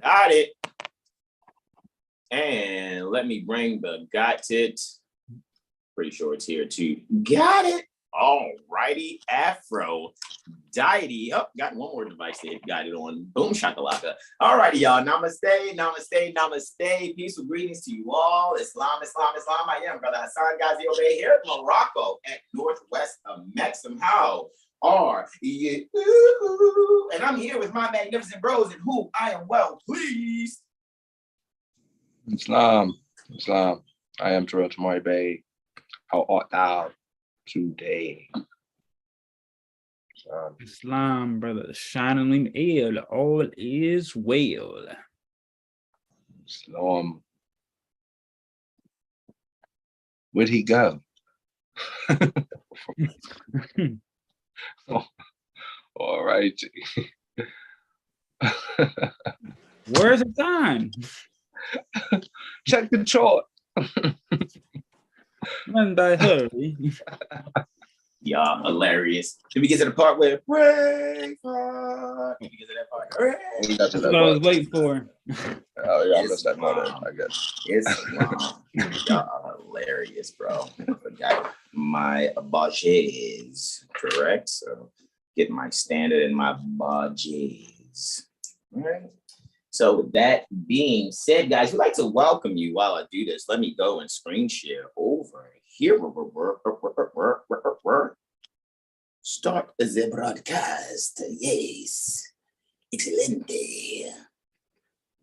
Got it. And let me bring the got it. Pretty sure it's here too. Got it. All righty. Afro. Deity. Oh, got one more device there. Got it on. Boom shakalaka. All righty, y'all. Namaste, namaste, namaste. Peaceful greetings to you all. Islam, Islam, Islam. I am Brother Hassan Ghazi Obey here in Morocco at northwest of Mexham. How are you? And I'm here with my magnificent bros in whom I am well pleased. Islam, Islam. I am Terrell Tamari Bey. How art thou today? Islam, brother, shining ill, all is well. Islam. Where'd he go? All right. Where's the time? Check the chart. Run by hurry. Y'all hilarious. Did we get to the part where breakfast? Did we get to that part? We got to That's that what I was part. waiting for. Oh yeah, I missed that part, I guess. It's wrong. Y'all are hilarious, bro. I forgot my budgets, correct? So get my standard and my budgets. All right. So with that being said, guys, we'd like to welcome you while I do this. Let me go and screen share over here. Start the broadcast. Yes. Excelente.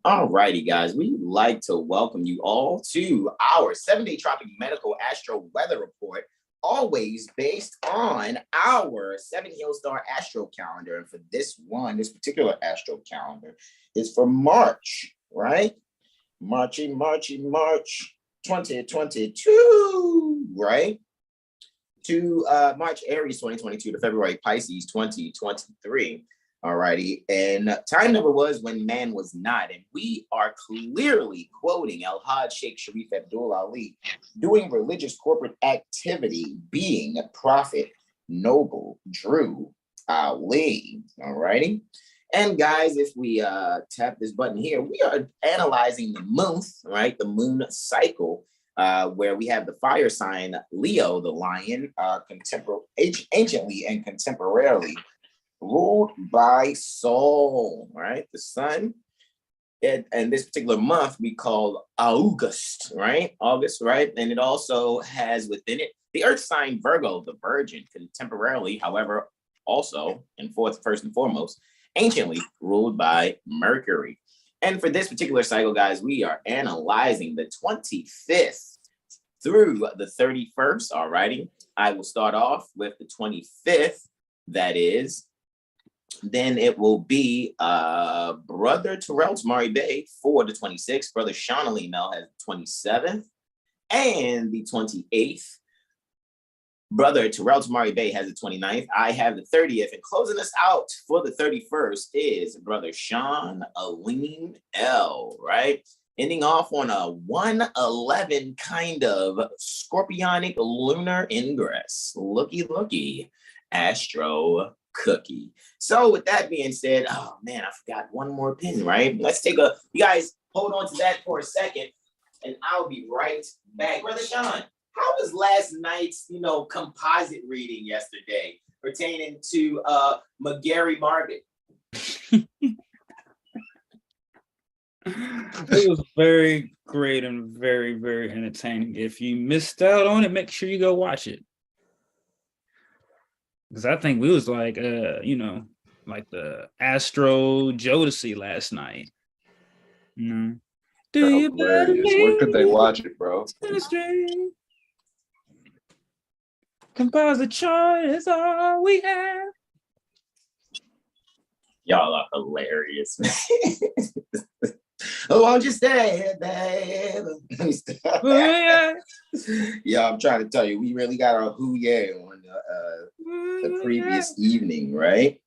All righty, guys. We'd like to welcome you all to our 7-day tropic medical astro weather report, always based on our 7HealStar Astro calendar. And for this particular Astro calendar is for March, right? March 2022, right? To March Aries 2022 to February Pisces 2023. All righty. And time number was when man was not. And we are clearly quoting Al-Hajj Sheikh Sharif Abdul Ali, doing religious corporate activity, being a prophet, noble, Drew, Ali. All righty. And guys, if we tap this button here, we are analyzing the month, right? The moon cycle, where we have the fire sign Leo, the lion, anciently and contemporarily ruled by Sol, right? The sun. And this particular month we call August, right? August, right? And it also has within it the earth sign Virgo, the virgin, contemporarily, however, also, and first and foremost, anciently ruled by Mercury. And for this particular cycle, guys, we are analyzing the 25th through the 31st, all righty? I will start off with the 25th, that is. Then it will be Brother Terrell Tamari Bey for the 26th. Brother Sean Ali Mel has the 27th. And the 28th. Brother Terrell Tamari Bey has the 29th. I have the 30th. And closing us out for the 31st is Brother Sean Alim L, right? Ending off on a 111 kind of scorpionic lunar ingress. Looky, Astro Cookie. So with that being said, oh man, I forgot one more pin, right? Let's take you guys hold on to that for a second and I'll be right back. Brother Sean, how was last night's, composite reading yesterday pertaining to McGarry Margaret? It was very great and very, very entertaining. If you missed out on it, make sure you go watch it. Because I think we was like, like the Astro Jodeci last night. Do you Where could they watch it, bro? Synastry. Composite chart is all we have. Y'all are hilarious. Oh, won't you stay here, babe? Yeah, I'm trying to tell you, we really got our who yeah on the previous evening, right?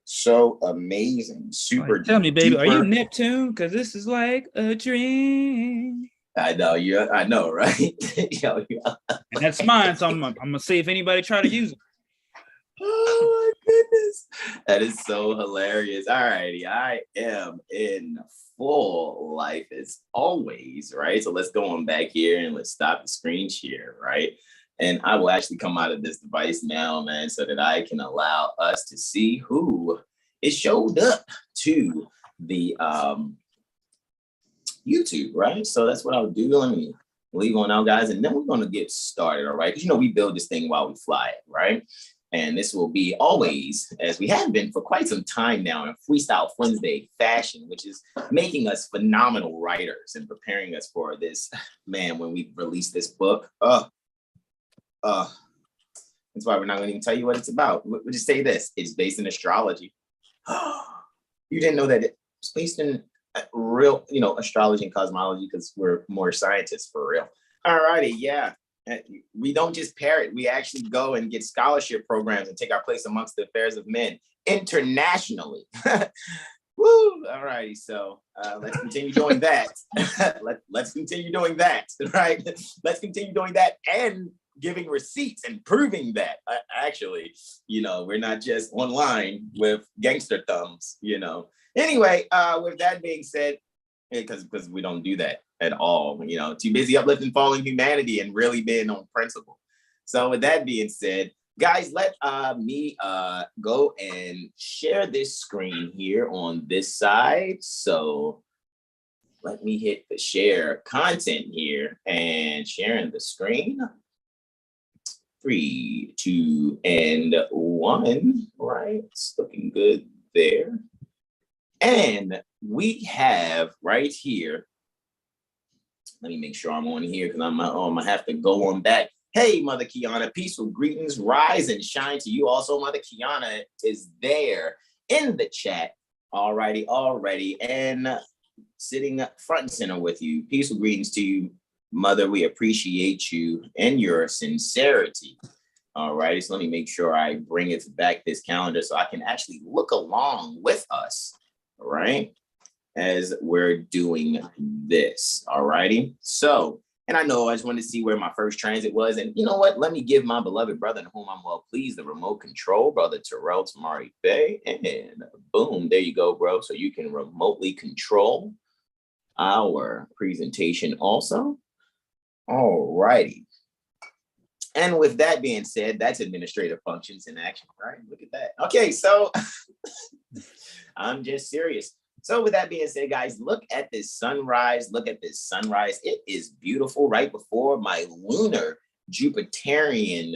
So amazing, super. Like, tell me, baby, are you Neptune? Because this is like a dream. I know, I know, right? And that's mine, so I'm gonna see if anybody try to use it. Oh my goodness. That is so hilarious. All righty. I am in full life as always, right? So let's go on back here and let's stop the screen share, right? And I will actually come out of this device now, man, so that I can allow us to see who is showed up to the YouTube, right? So that's what I'll do. Let me leave on out, guys, and then we're going to get started, all right? Because, you know, we build this thing while we fly it, right? And this will be always, as we have been for quite some time now, in Freestyle Wednesday fashion, which is making us phenomenal writers and preparing us for this, man, when we release this book. That's why we're not going to even tell you what it's about. We'll just say this. It's based in astrology. You didn't know that it's based in real, you know, astrology and cosmology, because we're more scientists for real. All righty, yeah. We don't just parrot. We actually go and get scholarship programs and take our place amongst the affairs of men internationally. Woo! All righty, so let's continue doing that. Let's continue doing that, right? Let's continue doing that and giving receipts and proving that actually, you know, we're not just online with gangster thumbs, you know. Anyway, with that being said, because we don't do that at all, you know, too busy uplifting fallen humanity and really being on principle. So with that being said, guys, let me go and share this screen here on this side. So let me hit the share content here and sharing the screen. 3, 2, and 1, right? It's looking good there. And we have right here, let me make sure I'm on here because I'm gonna have to go on back. Hey, Mother Kiana, peaceful greetings, rise and shine to you. Also, Mother Kiana is there in the chat already, and sitting front and center with you. Peaceful greetings to you, Mother. We appreciate you and your sincerity. All righty, so let me make sure I bring it back, this calendar, so I can actually look along with us, all right, as we're doing this. All righty, so, and I know I just wanted to see where my first transit was, and you know what, let me give my beloved brother, in whom I'm well pleased, the remote control, Brother Terrell Tamari Bay, and boom, there you go, bro, so you can remotely control our presentation also. All righty. And with that being said, that's administrative functions in action, right? Look at that. Okay, so I'm just serious. So with that being said, guys, look at this sunrise. Look at this sunrise. It is beautiful right before my lunar Jupiterian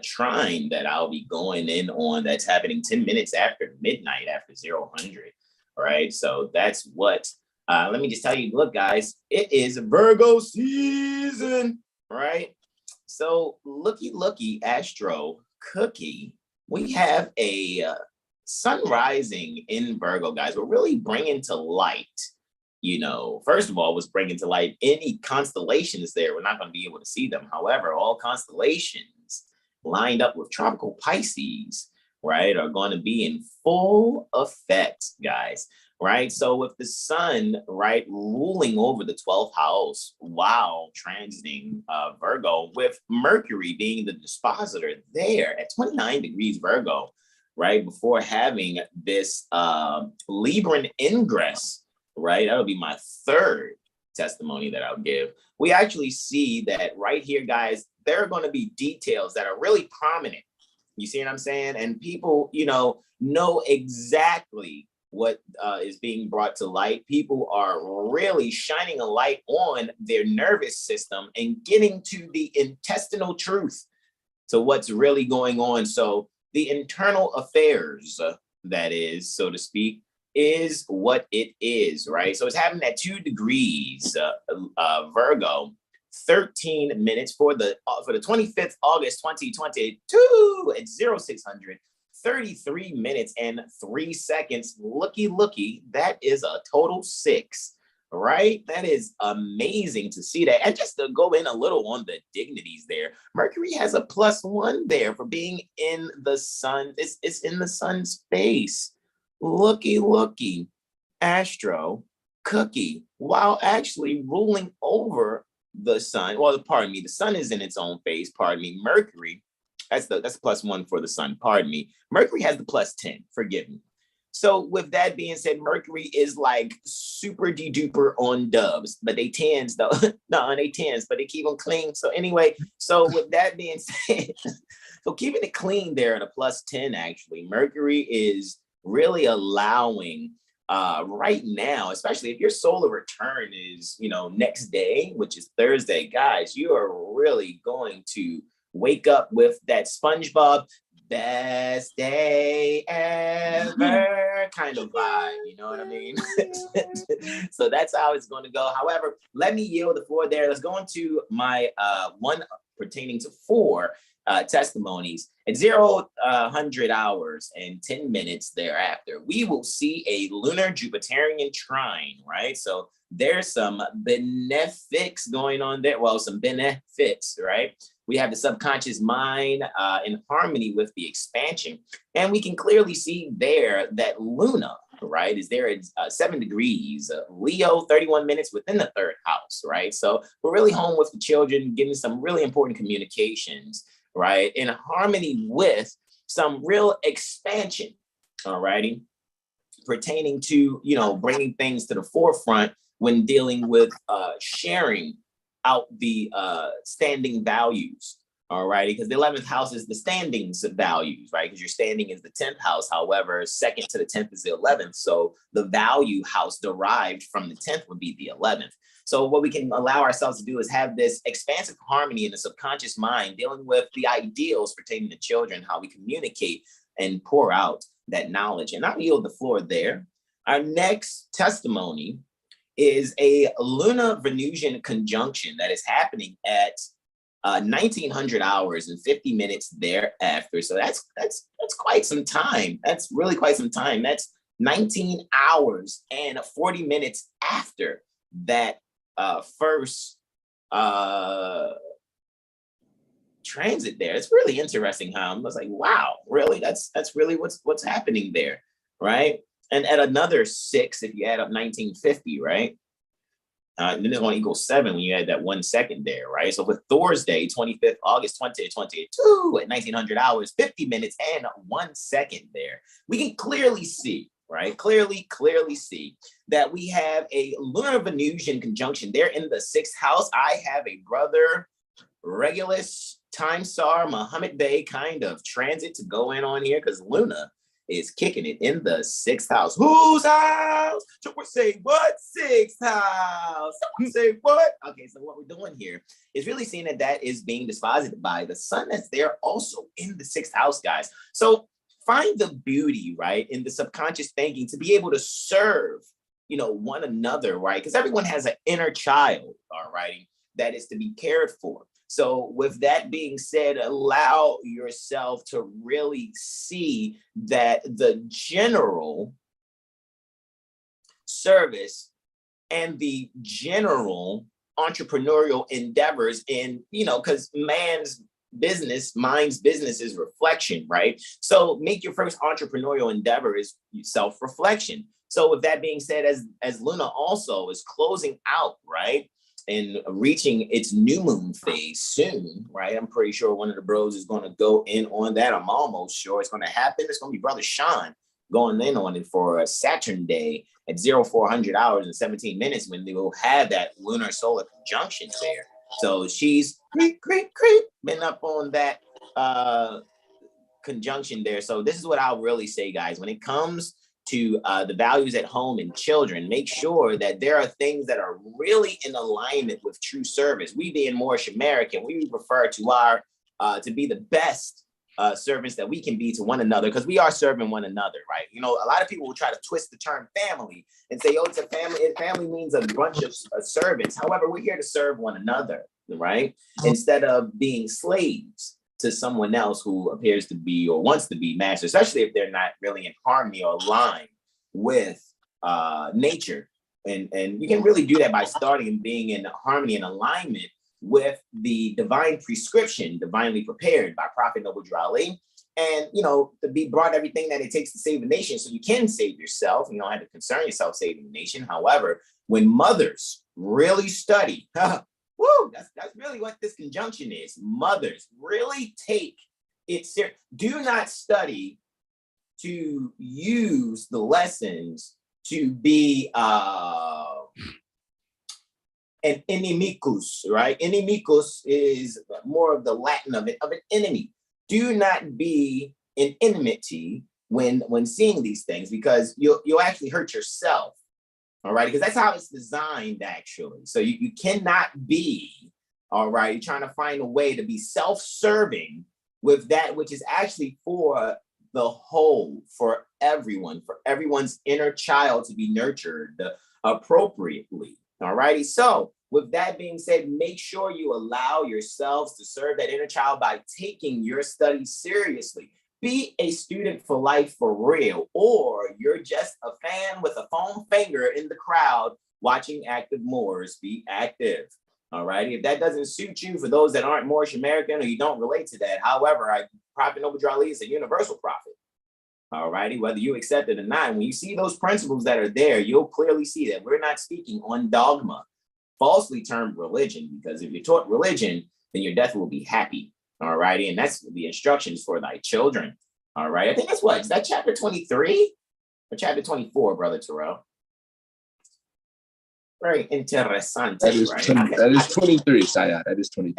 trine that I'll be going in on. That's happening 10 minutes after midnight, after 0000, right? So that's what, let me just tell you, look, guys, it is Virgo season, right? So looky, Astro Cookie, we have a sun rising in Virgo, guys. We're really bringing to light, you know, first of all, was bringing to light any constellations there. We're not going to be able to see them. However, all constellations lined up with tropical Pisces, right, are going to be in full effect, guys. Right, so with the sun, right, ruling over the 12th house while transiting Virgo, with Mercury being the dispositor there at 29 degrees Virgo, right, before having this Libran ingress, right, that'll be my third testimony that I'll give. We actually see that right here, guys, there are going to be details that are really prominent. You see what I'm saying? And people, you know exactly what is being brought to light. People are really shining a light on their nervous system and getting to the intestinal truth to what's really going on. So the internal affairs, that is, so to speak, is what it is, right? So it's happening at 2 degrees Virgo, 13 minutes for the 25th August 2022 at 0600. 33 minutes and 3 seconds. Looky, that is a total 6, right? That is amazing to see that. And just to go in a little on the dignities there, Mercury has a +1 there for being in the sun. It's in the sun space. Looky, Astro Cookie, while actually ruling over the sun. Well, pardon me, the sun is in its own phase, Mercury That's +1 for the sun. Pardon me. Mercury has the +10. Forgive me. So with that being said, Mercury is like super duper on dubs, but they tens though. No, they tens, but they keep them clean. So anyway, so with that being said, so keeping it clean there at a +10, actually, Mercury is really allowing right now, especially if your solar return is, next day, which is Thursday, guys, you are really going to wake up with that SpongeBob best day ever kind of vibe, you know what I mean? So that's how it's going to go. However, let me yield the floor there. Let's go into my one pertaining to 4 testimonies. At 00 hours and 10 minutes thereafter, we will see a lunar Jupiterian trine, right? So there's some benefics going on there. Well, some benefits, right? We have the subconscious mind in harmony with the expansion. And we can clearly see there that Luna, right, is there at 7 degrees, Leo, 31 minutes within the 3rd house, right? So we're really home with the children, getting some really important communications, right, in harmony with some real expansion, all righty, pertaining to, bringing things to the forefront when dealing with sharing out the standing values, all righty, because the 11th house is the standings of values, right? Because your standing is the 10th house. However, second to the 10th is the 11th. So the value house derived from the 10th would be the 11th. So what we can allow ourselves to do is have this expansive harmony in the subconscious mind, dealing with the ideals pertaining to children, how we communicate and pour out that knowledge. And I'll yield the floor there. Our next testimony is a Lunar Venusian conjunction that is happening at 1900 hours and 50 minutes thereafter. So that's quite some time. That's really quite some time. That's 19 hours and 40 minutes after that first transit there. It's really interesting how I was like, wow, really? That's really what's happening there, right? And at another 6, if you add up 1950, right? Then it's going to equal 7 when you add that 1 second there, right? So with Thursday, 25th, August 2022 at 1900 hours, 50 minutes and 1 second there, we can clearly see, right? Clearly see that we have a lunar Venusian conjunction there in the 6th house. I have a brother Regulus Time Sar Muhammad Bey kind of transit to go in on here because Luna is kicking it in the 6th house. Whose house? Someone say what? 6th house. Someone say what? Okay, so what we're doing here is really seeing that is being disposited by the sun that's there also in the 6th house, guys. So find the beauty, right, in the subconscious thinking to be able to serve, one another, right? Because everyone has an inner child, all righty, that is to be cared for. So with that being said, allow yourself to really see that the general service and the general entrepreneurial endeavors in, because mind's business is reflection, right? So make your first entrepreneurial endeavor is self-reflection. So with that being said, as Luna also is closing out, right? And reaching its new moon phase soon, right? I'm pretty sure one of the bros is going to go in on that. I'm almost sure it's going to happen. It's going to be Brother Sean going in on it for a Saturn day at 0400 hours and 17 minutes when they will have that lunar solar conjunction there. So she's been up on that conjunction there. So this is what I'll really say, guys. When it comes to the values at home and children, make sure that there are things that are really in alignment with true service. We being Moorish American, we refer to our to be the best servants that we can be to one another, because we are serving one another, right? A lot of people will try to twist the term family and say, oh, it's a family. And family means a bunch of servants. However, we're here to serve one another, right? Instead of being slaves to someone else who appears to be or wants to be master, especially if they're not really in harmony or aligned with nature. And you can really do that by starting and being in harmony and alignment with the divine prescription, divinely prepared by Prophet Noble Drew Ali. And, to be brought everything that it takes to save a nation so you can save yourself. You don't have to concern yourself saving the nation. However, when mothers really study, woo, that's really what this conjunction is. Mothers really take it's serious. Do not study to use the lessons to be an inimicus, right? Inimicus is more of the Latin of an enemy. Do not be in enmity when seeing these things, because you'll actually hurt yourself. All right, because that's how it's designed, actually. So you cannot be, all right, you're trying to find a way to be self-serving with that which is actually for the whole, for everyone, for everyone's inner child to be nurtured appropriately. All righty. So with that being said, make sure you allow yourselves to serve that inner child by taking your studies seriously. Be a student for life for real, or you're just a fan with a foam finger in the crowd watching active Moors. Be active. All righty. If that doesn't suit you, for those that aren't Moorish American or you don't relate to that, however, Prophet Noble Drew Ali is a universal prophet. All righty, whether you accept it or not, when you see those principles that are there, you'll clearly see that we're not speaking on dogma, falsely termed religion, because if you're taught religion, then your death will be happy. All righty, and that's the instructions for thy children. All right, I think that's what, is that chapter 23 or chapter 24, Brother Terrell? Very interessante. That is, right? That is 23, Saya. That is 23.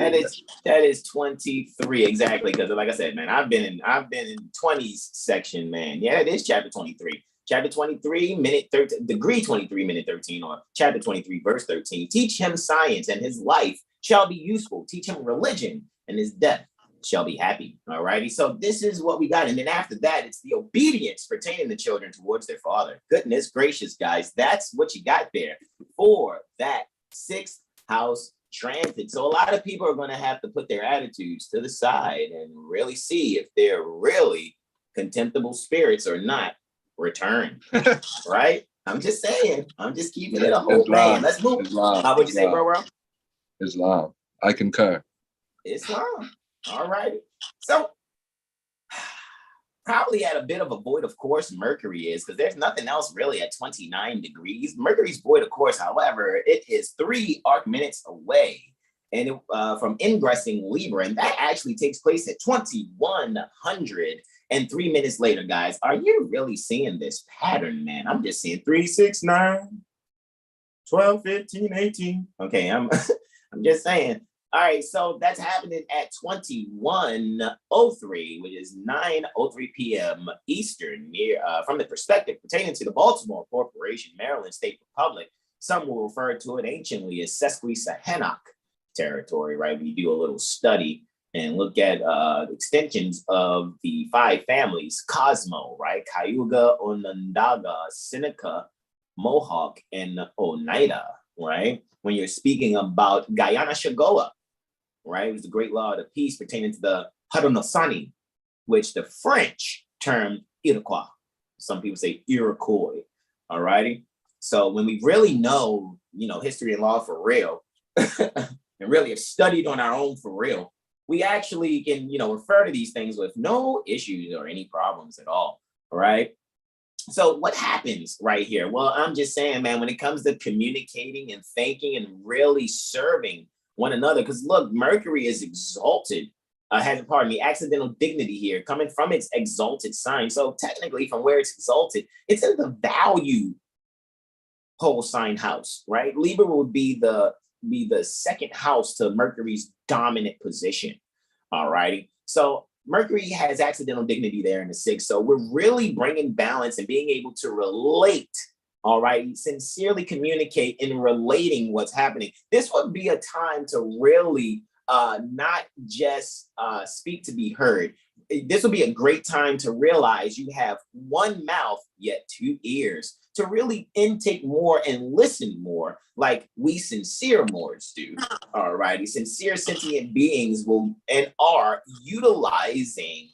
That is 23 exactly, because like I said, man, I've been in 20s section, man. Yeah, it is chapter 23. Chapter 23, minute 13, degree 23, minute 13, or chapter 23, verse 13. Teach him science, and his life shall be useful. Teach him religion, and his death shall be happy. All righty. So this is what we got. And then after that, it's the obedience pertaining to children towards their father. Goodness gracious, guys. That's what you got there for that sixth house transit. So a lot of people are going to have to put their attitudes to the side and really see if they're really contemptible spirits or not. Return. Right? I'm just saying. I'm just keeping it a whole thing. Let's move. How would you say, bro? Islam. I concur. Islam. All righty. So probably at a bit of a void, of course, Mercury is, because there's nothing else really at 29 degrees. Mercury's void, of course, however, it is 3 arc minutes away and from ingressing Libra, and that actually takes place at 2100 and 3 minutes later, guys. Are you really seeing this pattern, man? I'm just seeing 3, 6, 9, 12, 15, 18. Okay, I'm just saying. All right, so that's happening at 21:03, which is 9:03 p.m. Eastern, near from the perspective pertaining to the Baltimore Corporation, Maryland State Republic. Some will refer to it anciently as Susquehannock territory, right? We do a little study and look at extensions of the 5 families, Cosmo, right? Cayuga, Onondaga, Seneca, Mohawk, and Oneida, right? When you're speaking about Guyana-Shagoa, right? It was the great law of the peace pertaining to the Haudenosaunee, which the French termed Iroquois. Some people say Iroquois, all righty? So when we really know, history and law for real, and really have studied on our own for real, we actually can, refer to these things with no issues or any problems at all right? So what happens right here? Well, I'm just saying, man, when it comes to communicating and thanking and really serving one another, because look, Mercury is exalted, has, pardon me, accidental dignity here coming from its exalted sign. So technically from where it's exalted, it's in the value whole sign house, right? Libra would be the second house to Mercury's dominant position. All righty. So Mercury has accidental dignity there in the 6th. So we're really bringing balance and being able to relate, all right, sincerely communicate in relating what's happening. This would be a time to really not just speak to be heard. This would be a great time to realize you have one mouth, yet 2 ears, to really intake more and listen more like we sincere Moors do. All righty. Sincere sentient beings will and are utilizing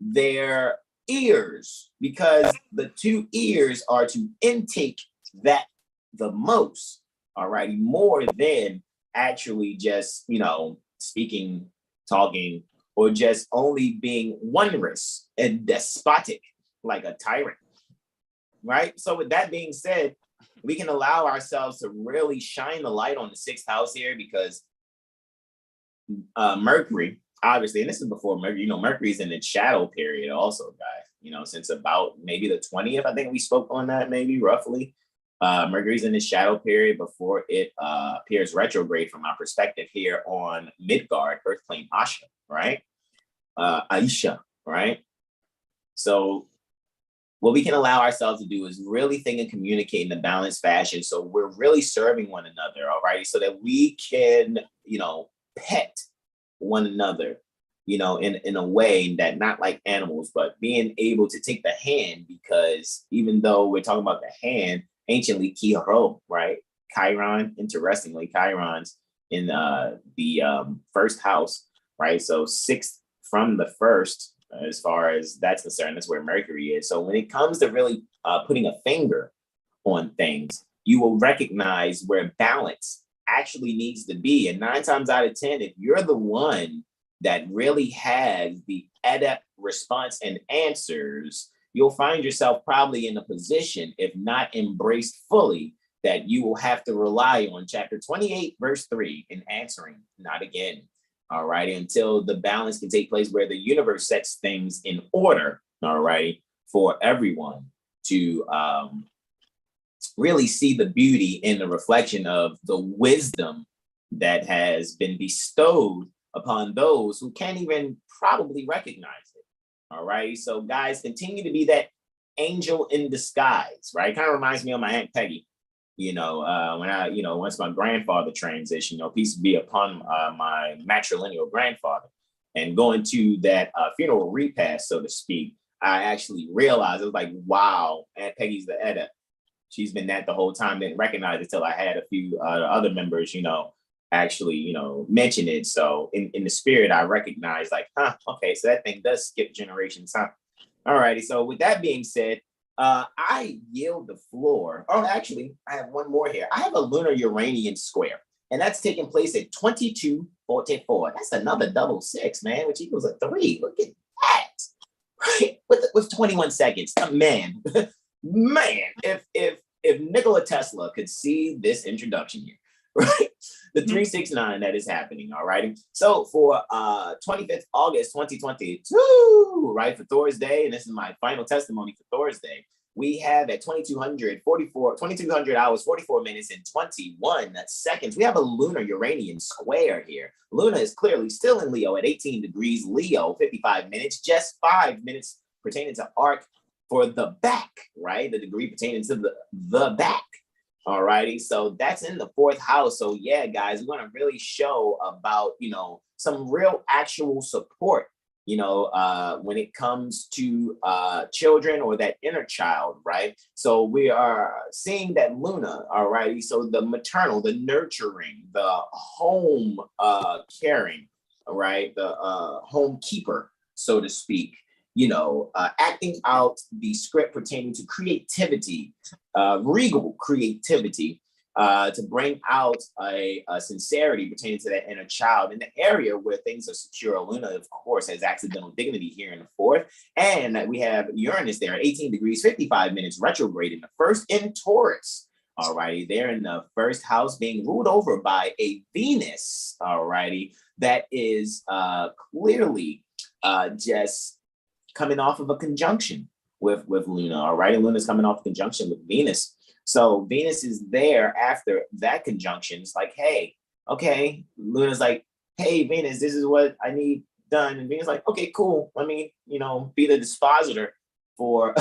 their ears because the 2 ears are to intake that the most, all righty, more than actually just, speaking, talking, or just only being wondrous and despotic like a tyrant. Right? So with that being said, we can allow ourselves to really shine the light on the 6th house here because Mercury, obviously, and this is before Mercury, you know, Mercury's in its shadow period also, guys, you know, since about maybe the 20th, I think we spoke on that, maybe roughly. Mercury's in its shadow period before it appears retrograde from our perspective here on Midgard, Earth plane Asha, right? Aisha, right? So what we can allow ourselves to do is really think and communicate in a balanced fashion. So we're really serving one another, all right? So that we can, you know, pet one another, you know, in a way that not like animals, but being able to take the hand, because even though we're talking about the hand, anciently Kiharo, right? Chiron, interestingly, Chiron's in the first house, right? So sixth from the first, as far as that's concerned, that's where Mercury is. So when it comes to really putting a finger on things, you will recognize where balance actually needs to be. And 9 times out of 10, if you're the one that really has the adept response and answers, you'll find yourself probably in a position, if not embraced fully, that you will have to rely on chapter 28, verse 3 in answering, not again. All right, until the balance can take place where the universe sets things in order, all right, for everyone to really see the beauty in the reflection of the wisdom that has been bestowed upon those who can't even probably recognize it. All right, so guys, continue to be that angel in disguise, right? Kind of reminds me of my Aunt Peggy. You know, when I, you know, once my grandfather transitioned, you know, peace be upon my matrilineal grandfather, and going to that funeral repast, so to speak, I actually realized, it was like, wow, Aunt Peggy's the adept. She's been that the whole time, didn't recognize it until I had a few other members, you know, actually, you know, mention it. So in the spirit, I recognized like, okay, so that thing does skip generations, huh? All righty, so with that being said, I yield the floor. Oh, actually, I have one more here. I have a lunar Uranian square, and that's taking place at 2244. That's another double six, man, which equals a 3. Look at that, right? With 21 seconds. Man, man, if Nikola Tesla could see this introduction here, right? The 369 that is happening, all right? So for 25th August 2022, right, for Thor's Day, and this is my final testimony for Thor's Day, we have at 2200 hours, 44 minutes, and 21 seconds, we have a lunar Uranian square here. Luna is clearly still in Leo at 18 degrees Leo, 55 minutes, just 5 minutes pertaining to arc for the back, right? The degree pertaining to the back. All righty, so that's in the 4th house. So yeah, guys, we want to really show about, you know, some real actual support, you know, when it comes to children or that inner child, right? So we are seeing that Luna, all righty, so the maternal, the nurturing, the home caring, all right, the home keeper, so to speak, you know, acting out the script pertaining to creativity, regal creativity, to bring out a sincerity pertaining to that inner child in the area where things are secure. Luna, of course, has accidental dignity here in the 4th. And we have Uranus there at 18 degrees, 55 minutes, retrograde in the 1st in Taurus. All righty, they're in the 1st house being ruled over by a Venus, all righty, that is clearly just coming off of a conjunction with Luna, all right? And Luna's coming off a conjunction with Venus. So Venus is there after that conjunction. It's like, hey, okay. Luna's like, hey, Venus, this is what I need done. And Venus is like, okay, cool. Let me, you know, be the dispositor for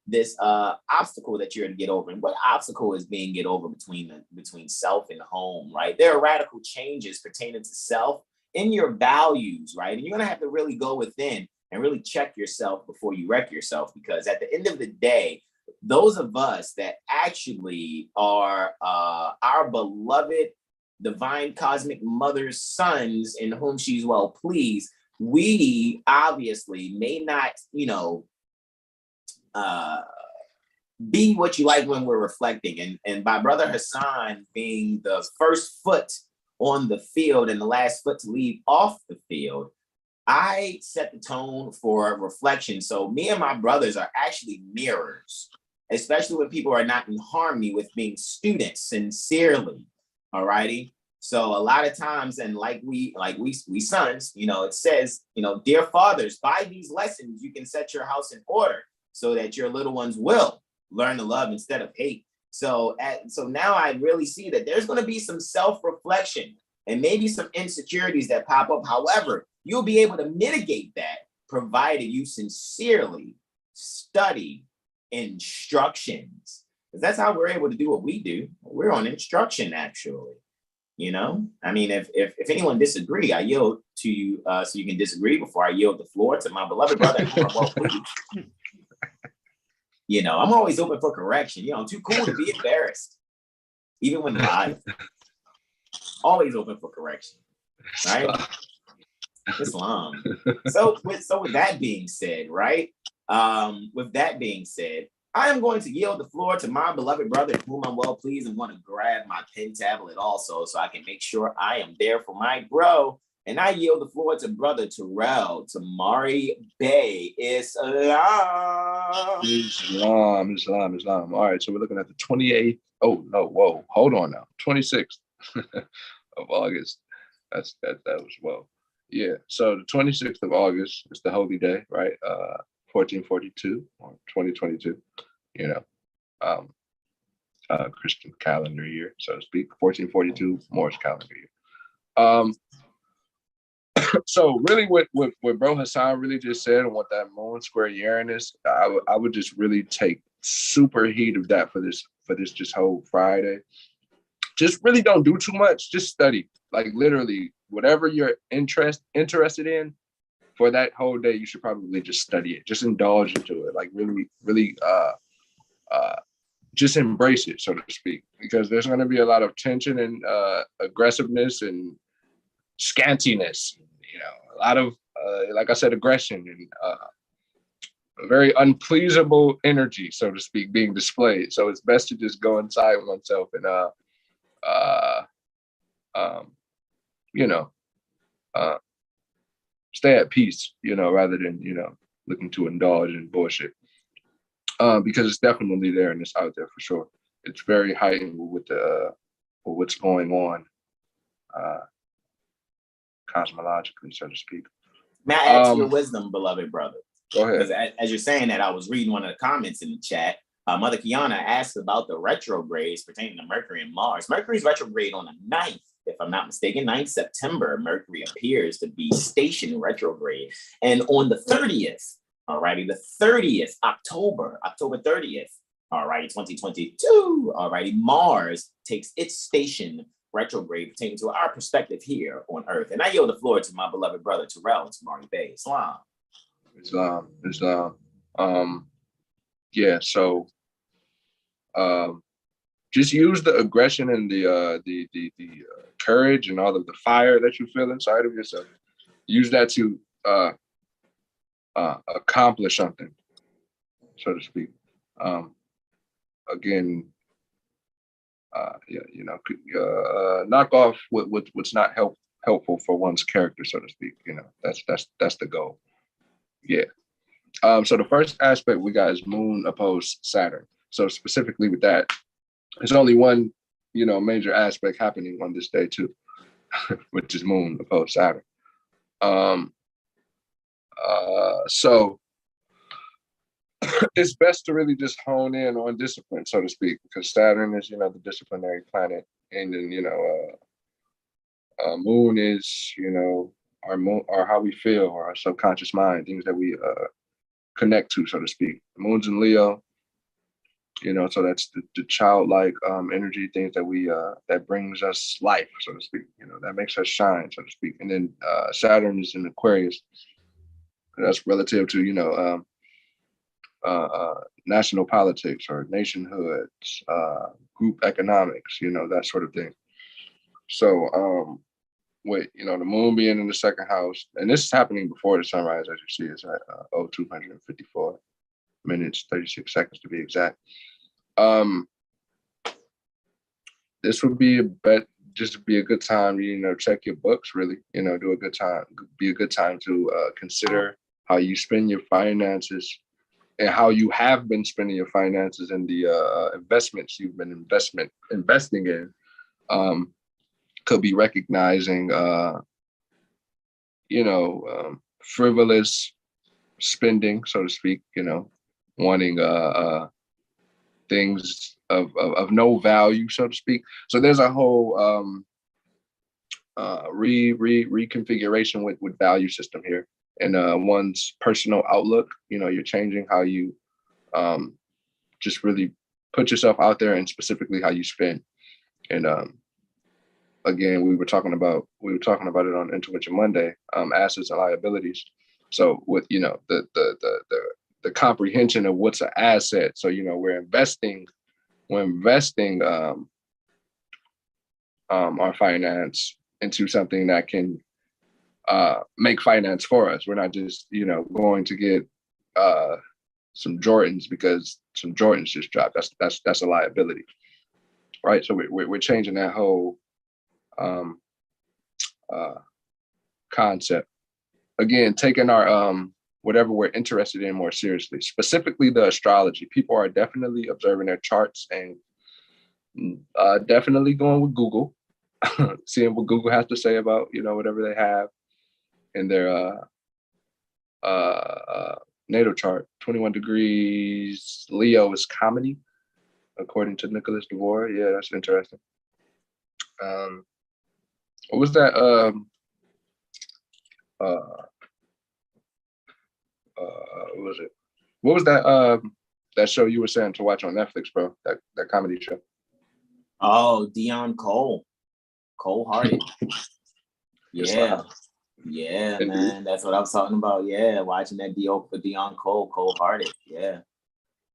this obstacle that you're to get over. And what obstacle is being get over between self and home, right? There are radical changes pertaining to self in your values, right? And you're gonna have to really go within and really check yourself before you wreck yourself, because at the end of the day, those of us that actually are our beloved divine cosmic mother's sons in whom she's well pleased, we obviously may not, you know, be what you like when we're reflecting. And by Brother Hassan being the first foot on the field and the last foot to leave off the field, I set the tone for reflection. So me and my brothers are actually mirrors, especially when people are not in harmony with being students sincerely. All righty. So a lot of times, and like we sons, it says, dear fathers, by these lessons, you can set your house in order so that your little ones will learn to love instead of hate. So now I really see that there's going to be some self-reflection and maybe some insecurities that pop up. However, you'll be able to mitigate that provided you sincerely study instructions. Because that's how we're able to do what we do. We're on instruction, actually. I mean, if anyone disagree, I yield to you so you can disagree before I yield the floor to my beloved brother. I'm always open for correction. I'm too cool to be embarrassed, even when live. Always open for correction, right? Islam. So with that being said, right? I am going to yield the floor to my beloved brother, whom I'm well pleased, and want to grab my pen tablet also so I can make sure I am there for my bro. And I yield the floor to brother Terrell, Tamari Bay, Islam. Islam. All right, so we're looking at the 28th. Oh, no, whoa, hold on now. 26th of August. That was well. Yeah, so the 26th of August is the holy day, right? 1442 or 2022, Christian calendar year, so to speak. 1442 Moor's calendar year. So really what Bro Hassan really just said and what that moon square Uranus, I would just really take super heat of that for this just whole Friday. Just really don't do too much. Just study. Like literally whatever you're interested in for that whole day, you should probably just study it. Just indulge into it. Like really, really just embrace it, so to speak. Because there's gonna be a lot of tension and aggressiveness and scantiness. A lot of like I said, aggression and a very unpleasable energy, so to speak, being displayed. So it's best to just go inside oneself and stay at peace, rather than, looking to indulge in bullshit. Because it's definitely there and it's out there for sure. It's very heightened with what's going on cosmologically, so to speak. May I ask your wisdom, beloved brother? Go ahead. Because as you're saying that, I was reading one of the comments in the chat. Mother Kiana asked about the retrogrades pertaining to Mercury and Mars. Mercury's retrograde on the 9th, if I'm not mistaken, 9th September, Mercury appears to be stationed retrograde. And on the 30th, alrighty, the 30th, October 30th, alrighty, 2022, alrighty, Mars takes its station retrograde pertaining to our perspective here on Earth. And I yield the floor to my beloved brother Terrell Tamari Bay. Islam. Yeah, so just use the aggression and the courage and all of the fire that you feel inside of yourself. Use that to accomplish something, so to speak. Again, knock off what's not helpful for one's character, so to speak. That's the goal. Yeah. So the first aspect we got is Moon opposed Saturn. So specifically with that, there's only one, major aspect happening on this day too, which is Moon opposed Saturn. So it's best to really just hone in on discipline, so to speak, because Saturn is, the disciplinary planet, and then, Moon is, our how we feel, or our subconscious mind, things that we connect to, so to speak. The Moon's in Leo, so that's the childlike energy, things that we that brings us life, so to speak. That makes us shine, so to speak. And then Saturn is in Aquarius. That's relative to national politics or nationhoods, group economics, that sort of thing. So with the Moon being in the second house, and this is happening before the sunrise, as you see, it's at 0254 minutes 36 seconds to be exact. This would be be a good time, check your books, really, be a good time to consider how you spend your finances and how you have been spending your finances and the investments you've been investing in. could be recognizing, frivolous spending, so to speak, wanting things of no value, so to speak. So there's a whole reconfiguration with value system here, and one's personal outlook. You're changing how you just really put yourself out there, and specifically how you spend. And again, we were talking about it on Intervention Monday, assets and liabilities. So with the comprehension of what's an asset. So we're investing our finance into something that can make finance for us. We're not just going to get some Jordans because some Jordans just dropped. That's a liability, right? So we're changing that whole concept. Again, taking our whatever we're interested in more seriously, specifically the astrology. People are definitely observing their charts and definitely going with Google, seeing what Google has to say about whatever they have in their natal chart. 21 degrees Leo is comedy, according to Nicholas DeVore. Yeah, that's interesting. What was that? What was it? What was that show you were saying to watch on Netflix, bro? That comedy show. Oh, Dion Cole. Cold-hearted. Yeah. Yeah, man. That's what I was talking about. Yeah, watching that deal for Dion Cole, Cold-hearted. Yeah.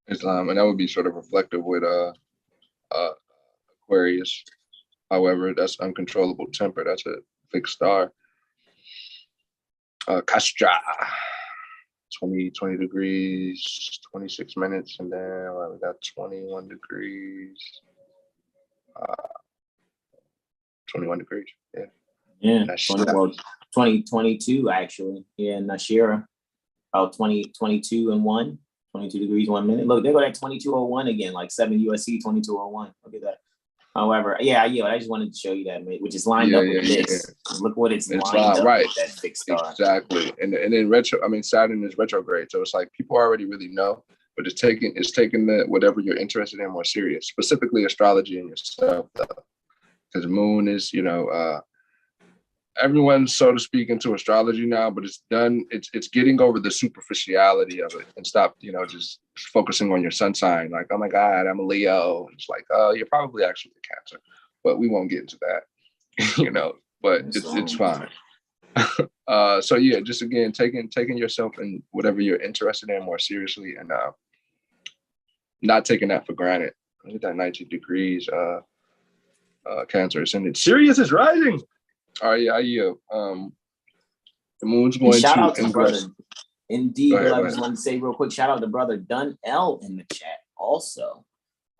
Islam, and that would be sort of reflective with Aquarius. However, that's uncontrollable temper. That's a fixed star. Castra. 20 degrees, 26 minutes, and then we got 21 degrees. 21 degrees, yeah. Yeah, 2022 actually. Yeah, Nashira, about 22 and 1, 22 degrees 1 minute. Look, they go at 2201 again, like 7 USC 2201. Look at that. However, yeah, I just wanted to show you that, which is lined up with this. Yeah. Look what it's lined up right. With that fixed star. Exactly. And then Saturn is retrograde. So it's like people already really know, but it's taking the whatever you're interested in more serious, specifically astrology and yourself, though. Because Moon is, everyone's, so to speak, into astrology now, but it's getting over the superficiality of it and stop, just focusing on your sun sign. Like, oh my God, I'm a Leo. It's like, oh, you're probably actually a Cancer, but we won't get into that, but it's fine. So yeah, just again, taking yourself and whatever you're interested in more seriously, and not taking that for granted. Look at that 19 degrees, Cancer ascendant. Sirius is rising. All right, yeah. The moon's going to. Shout out to brother. Indeed, I just wanted to say real quick. Shout out to brother Dun L in the chat also.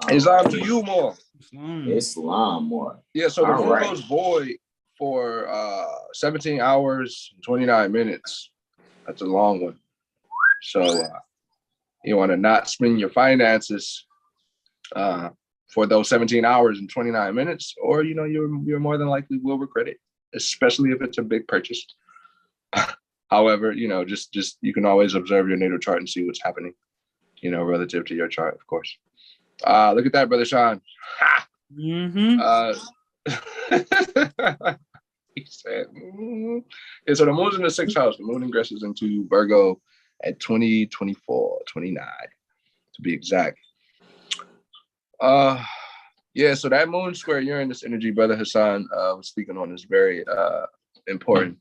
Islam to you, Moor. Islam more. Yeah, so the moon goes void for 17 hours and 29 minutes. That's a long one. So you want to not spend your finances for those 17 hours and 29 minutes, or you're more than likely will regret it, especially if it's a big purchase. However, just you can always observe your natal chart and see what's happening, relative to your chart, of course. Look at that, brother Sean. Ha! Mm-hmm. He said, Yeah, so the moon's in the 6th house. The moon ingresses into Virgo at 29 to be exact. Yeah, so that moon square Uranus energy, brother Hassan was speaking on, is very important.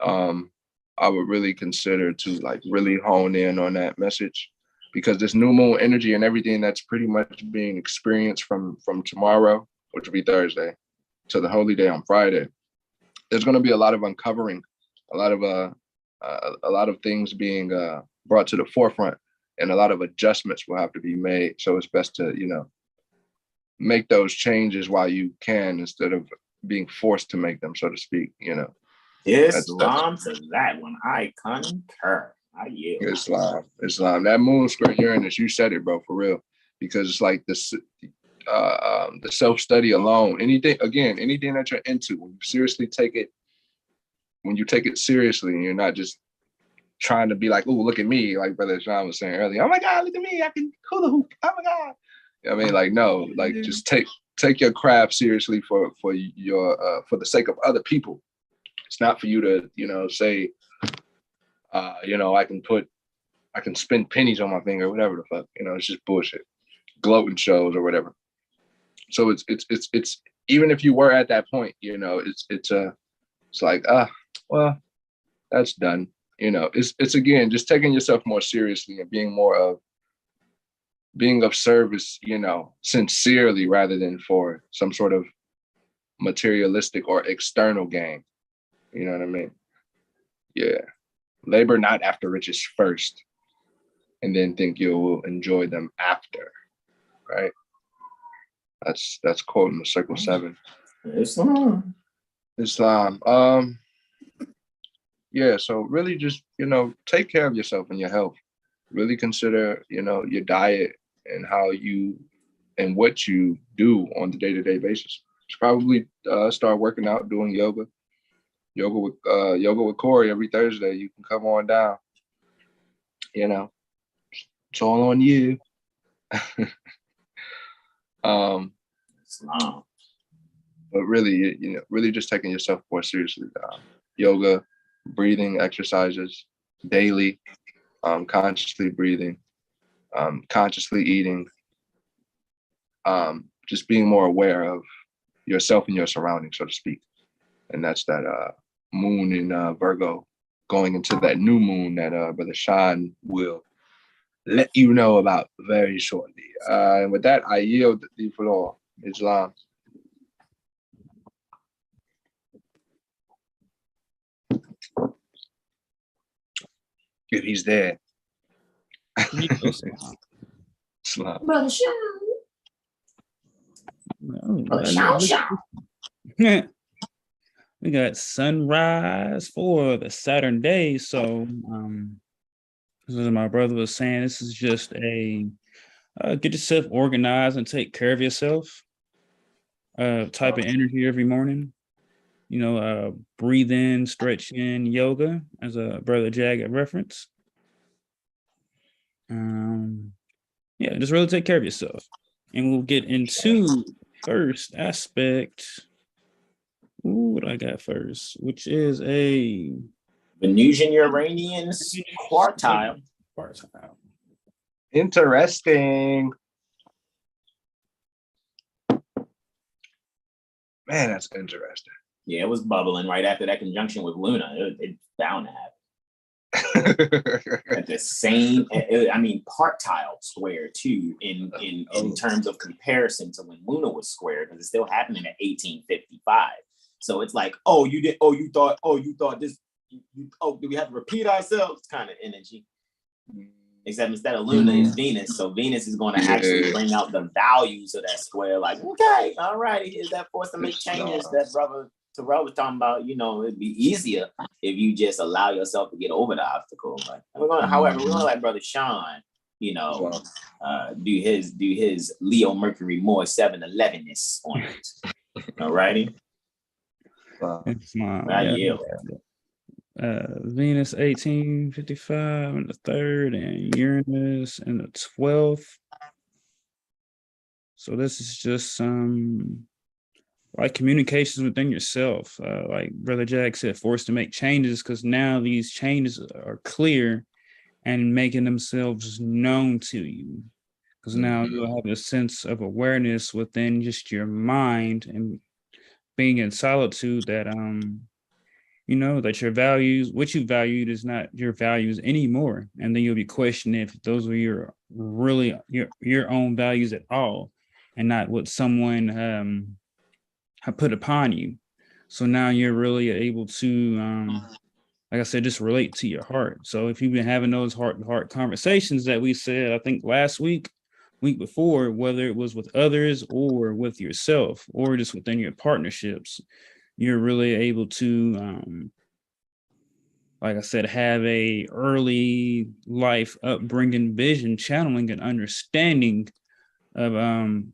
I would really consider to really hone in on that message, because this new moon energy and everything that's pretty much being experienced from tomorrow, which will be Thursday, to the holy day on Friday, there's going to be a lot of uncovering, a lot of things being brought to the forefront, and a lot of adjustments will have to be made. So it's best to make those changes while you can, instead of being forced to make them, so to speak. Islam to that one. I concur. I yield. Islam. That moon square Uranus, you said it, bro, for real. Because it's like this, the self-study alone, anything that you're into, when you take it seriously and you're not just trying to be like, oh, look at me, like Brother Sean was saying earlier, oh my God, look at me, I can hula hoop, oh my God. I mean, like, no, like just take your craft seriously for the sake of other people. It's not for you to, say, I can spend pennies on my finger, whatever the fuck, it's just bullshit. Gloating shows or whatever. So it's even if you were at that point, it's like, well, that's done. It's again just taking yourself more seriously and being of service, sincerely, rather than for some sort of materialistic or external gain. You know what I mean? Yeah. Labor not after riches first, and then think you will enjoy them after. Right? That's quoting the Circle 7. Islam. Yeah, so really just, take care of yourself and your health. Really consider, your diet and and what you do on the day-to-day basis. Just probably start working out, doing yoga. Yoga with Corey every Thursday. You can come on down. It's all on you. But really, really just taking yourself more seriously. Yoga, breathing exercises daily, consciously breathing, consciously eating, just being more aware of yourself and your surroundings, so to speak. And that's that moon in Virgo going into that new moon that Brother Sean will let you know about very shortly. And with that, I yield the floor. Islam. If he's there. Islam. Brother Sean. Brother Sean. We got sunrise for the Saturn day. So as my brother was saying, this is just a get yourself organized and take care of yourself type of energy every morning. Breathe in, stretch in, yoga, as a Brother Jag reference. Just really take care of yourself. And we'll get into first aspect. What I got first, which is a Venusian Uranian quartile. Interesting. Man, that's interesting. Yeah, it was bubbling right after that conjunction with Lunar. It's bound to happen. At the same, partile square too, in terms of comparison to when Lunar was squared, because it's still happening at 1855. So it's like, you thought this, do we have to repeat ourselves kind of energy? Except instead of Luna, it's Venus. So Venus is going to actually bring out the values of that square. Like, okay, all righty, is that forced to make changes that Brother Terrell was talking about? It'd be easier if you just allow yourself to get over the obstacle. Like, however, we're gonna let Brother Sean, do his Leo Mercury Moor 7-11ness on it. All righty. Venus 1855 and the 3rd, and Uranus and the 12th. So this is just like communications within yourself. Like Brother Jack said, forced to make changes, because now these changes are clear and making themselves known to you. Because now you'll have a sense of awareness within just your mind and being in solitude that that your values, what you valued, is not your values anymore. And then you'll be questioning if those were your own values at all, and not what someone have put upon you. So now you're really able to, like I said, just relate to your heart. So if you've been having those heart-to-heart conversations that we said, I think last week before, whether it was with others or with yourself or just within your partnerships, you're really able to, like I said, have a early life upbringing, vision, channeling, and understanding of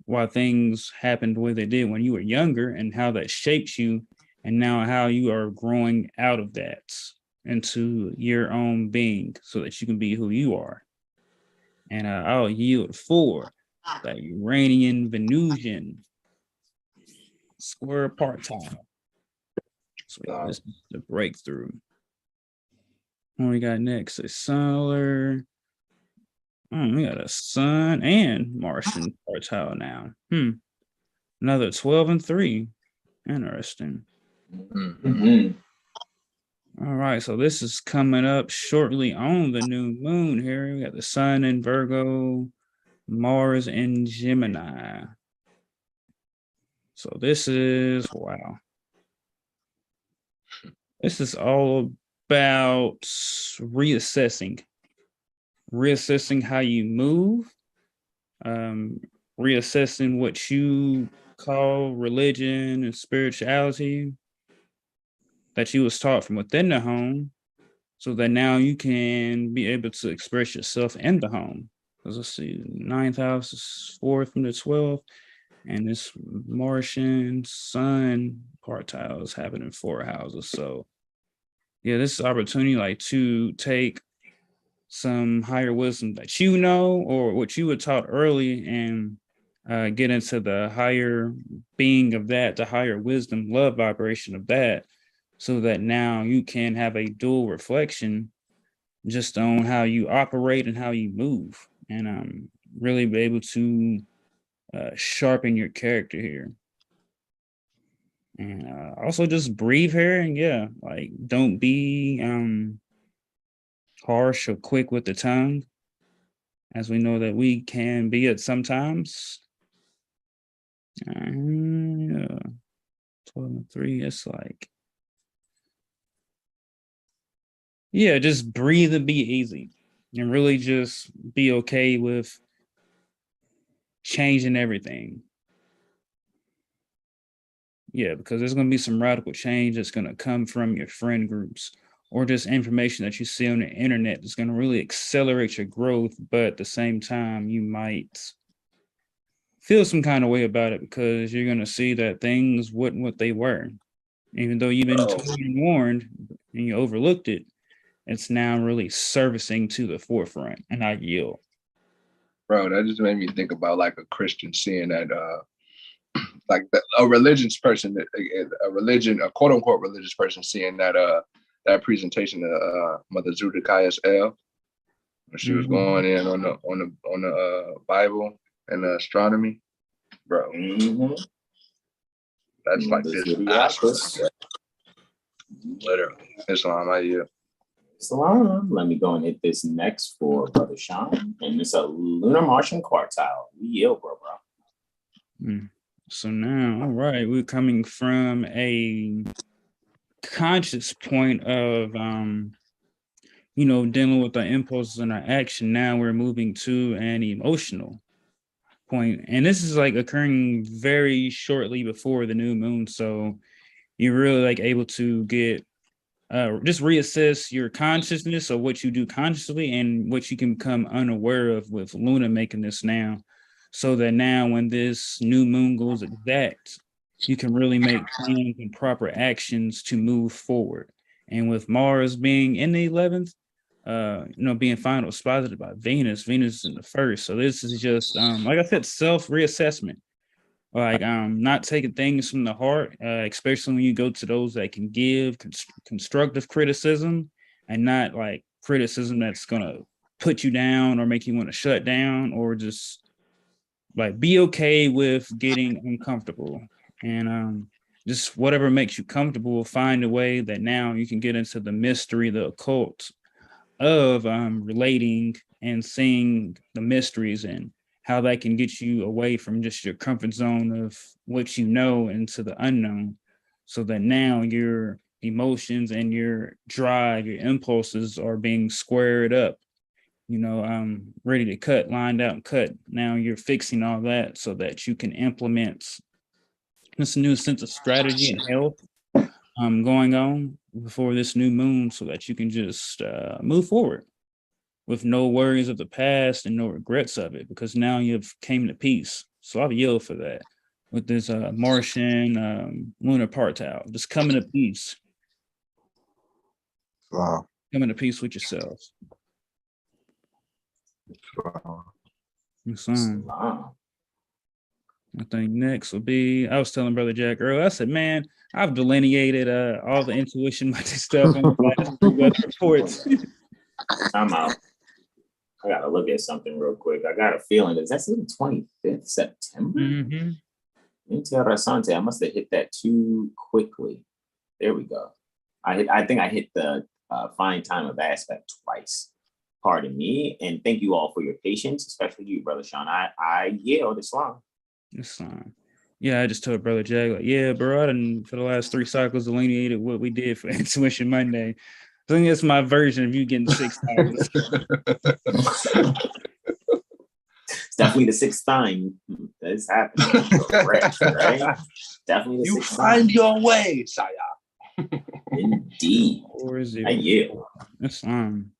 why things happened the way they did when you were younger, and how that shapes you, and now how you are growing out of that into your own being so that you can be who you are. And I'll yield for the Uranian Venusian square partile. So yeah, this is the breakthrough. What we got next? A solar. We got a Sun and Martian partile now. Another 12 and 3. Interesting. All right, so this is coming up shortly on the new moon here. We got the Sun in Virgo, Mars in Gemini. So this is, wow. This is all about reassessing how you move, reassessing what you call religion and spirituality that you was taught from within the home, so that now you can be able to express yourself in the home. Because let's see, 9th house is 4th from the 12th, and this Martian Sun partile is happening in 4 houses. So yeah, this is opportunity like to take some higher wisdom that you know, or what you were taught early, and get into the higher being of that, the higher wisdom, love vibration of that, so that now you can have a dual reflection just on how you operate and how you move, and really be able to sharpen your character here. And also just breathe here, and yeah, like don't be harsh or quick with the tongue, as we know that we can be at sometimes. Yeah, 12 and 3, it's like, yeah, just breathe and be easy, and really just be okay with changing everything. Yeah, because there's going to be some radical change that's going to come from your friend groups, or just information that you see on the internet that's going to really accelerate your growth. But at the same time, you might feel some kind of way about it, because you're going to see that things weren't what they were. Even though you've been told and warned and you overlooked it, it's now really surfacing to the forefront. And I yield. Bro, that just made me think about like a Christian seeing that, like a religious person, a quote unquote religious person seeing that that presentation of Mother Zodiacal, when she was going in on the Bible and astronomy, bro. That's like this. Literally, Islam. Islam. Let me go and hit this next for Brother Sean, and it's a lunar Martian quartile. We yield, bro. So now, all right, we're coming from a conscious point of dealing with our impulses and our action. Now we're moving to an emotional point, and this is like occurring very shortly before the new moon. So you're really like able to get just reassess your consciousness of what you do consciously and what you can become unaware of, with Luna making this now, so that now when this new moon goes exact, you can really make plans and proper actions to move forward. And with Mars being in the 11th, being final exposited by Venus is in the 1st. So this is just, like I said, self-reassessment. Like not taking things from the heart, especially when you go to those that can give constructive criticism, and not like criticism that's gonna put you down or make you want to shut down, or just like be okay with getting uncomfortable, and just whatever makes you comfortable. Find a way that now you can get into the mystery, the occult of relating and seeing the mysteries, and how that can get you away from just your comfort zone of what you know into the unknown, so that now your emotions and your drive, your impulses are being squared up, ready to cut, lined out and cut. Now you're fixing all that so that you can implement this new sense of strategy and health going on before this new moon, so that you can just move forward. with no worries of the past and no regrets of it, because now you've came to peace. So I'll yield for that with this Martian lunar partile. Just coming to peace. Wow. Coming to peace with yourself. Wow. Wow. I think next will be, I was telling Brother Jack earlier, I said, man, I've delineated all the intuition stuff on the last 3 weather reports. I'm out. I gotta look at something real quick. I got a feeling that that's the 25th September. Interessante. I must have hit that too quickly. There we go. I think I hit the find time of aspect twice. Pardon me, and thank you all for your patience, especially you, Brother Sean. I yield Islam. Islam. Yeah, I just told Brother Jack, like, yeah, bro, I done for the last 3 cycles delineated what we did for Intuition Monday. I think that's my version of you getting 6 hours. It's definitely the 6th time that's happening. Correct, right? Definitely the 6th time. You find your way, Saya. Indeed. Or is it? I yield. Islam.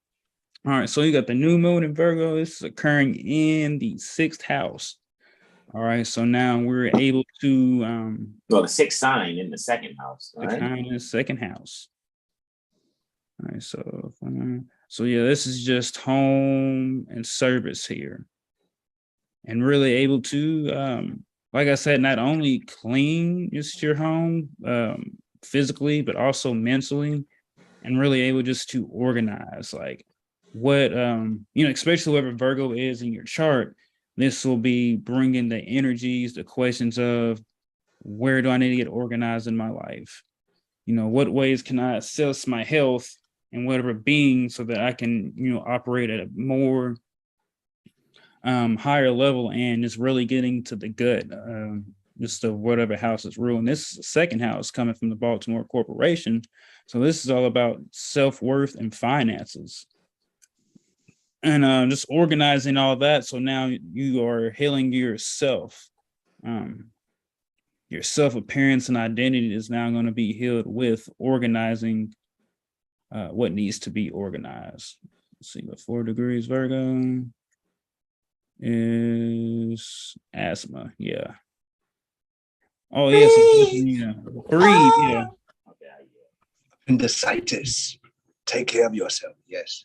All right, so you got the new moon in Virgo. This is occurring in the 6th house. All right, so now we're able to well, the 6th sign in the 2nd house, right? In the 2nd house. All right, so yeah, this is just home and service here, and really able to, like I said, not only clean just your home physically, but also mentally, and really able just to organize, like what especially whoever Virgo is in your chart. This will be bringing the energies, the questions of where do I need to get organized in my life? What ways can I assess my health and whatever being so that I can, operate at a more higher level and just really getting to the gut, just of whatever house is ruling. This is the 2nd house coming from the Baltimore Corporation. So this is all about self-worth and finances. And just organizing all that. So now you are healing yourself. Your self-appearance and identity is now going to be healed with organizing what needs to be organized. Let's see what 4 degrees Virgo is asthma. Yeah. Oh, yes. Yeah. Breathe. Yeah. Appendicitis. Take care of yourself. Yes.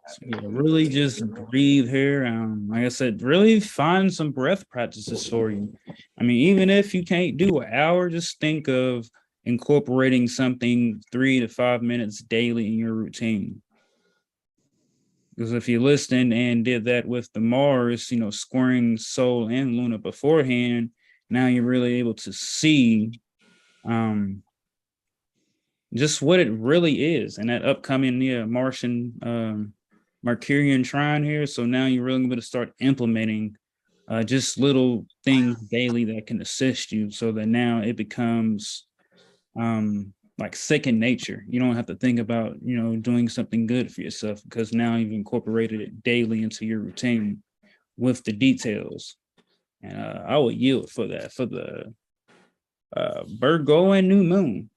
So yeah, really just breathe here. Like I said, really find some breath practices for you. I mean, even if you can't do an hour, just think of incorporating something 3 to 5 minutes daily in your routine. Because if you listened and did that with the Mars, squaring Sol and Luna beforehand, now you're really able to see just what it really is. And that upcoming Martian Mercurian trine here. So now you're really going to start implementing just little things daily that can assist you, so that now it becomes like second nature. You don't have to think about, doing something good for yourself, because now you've incorporated it daily into your routine with the details. And I will yield for that, for the Virgo and new moon.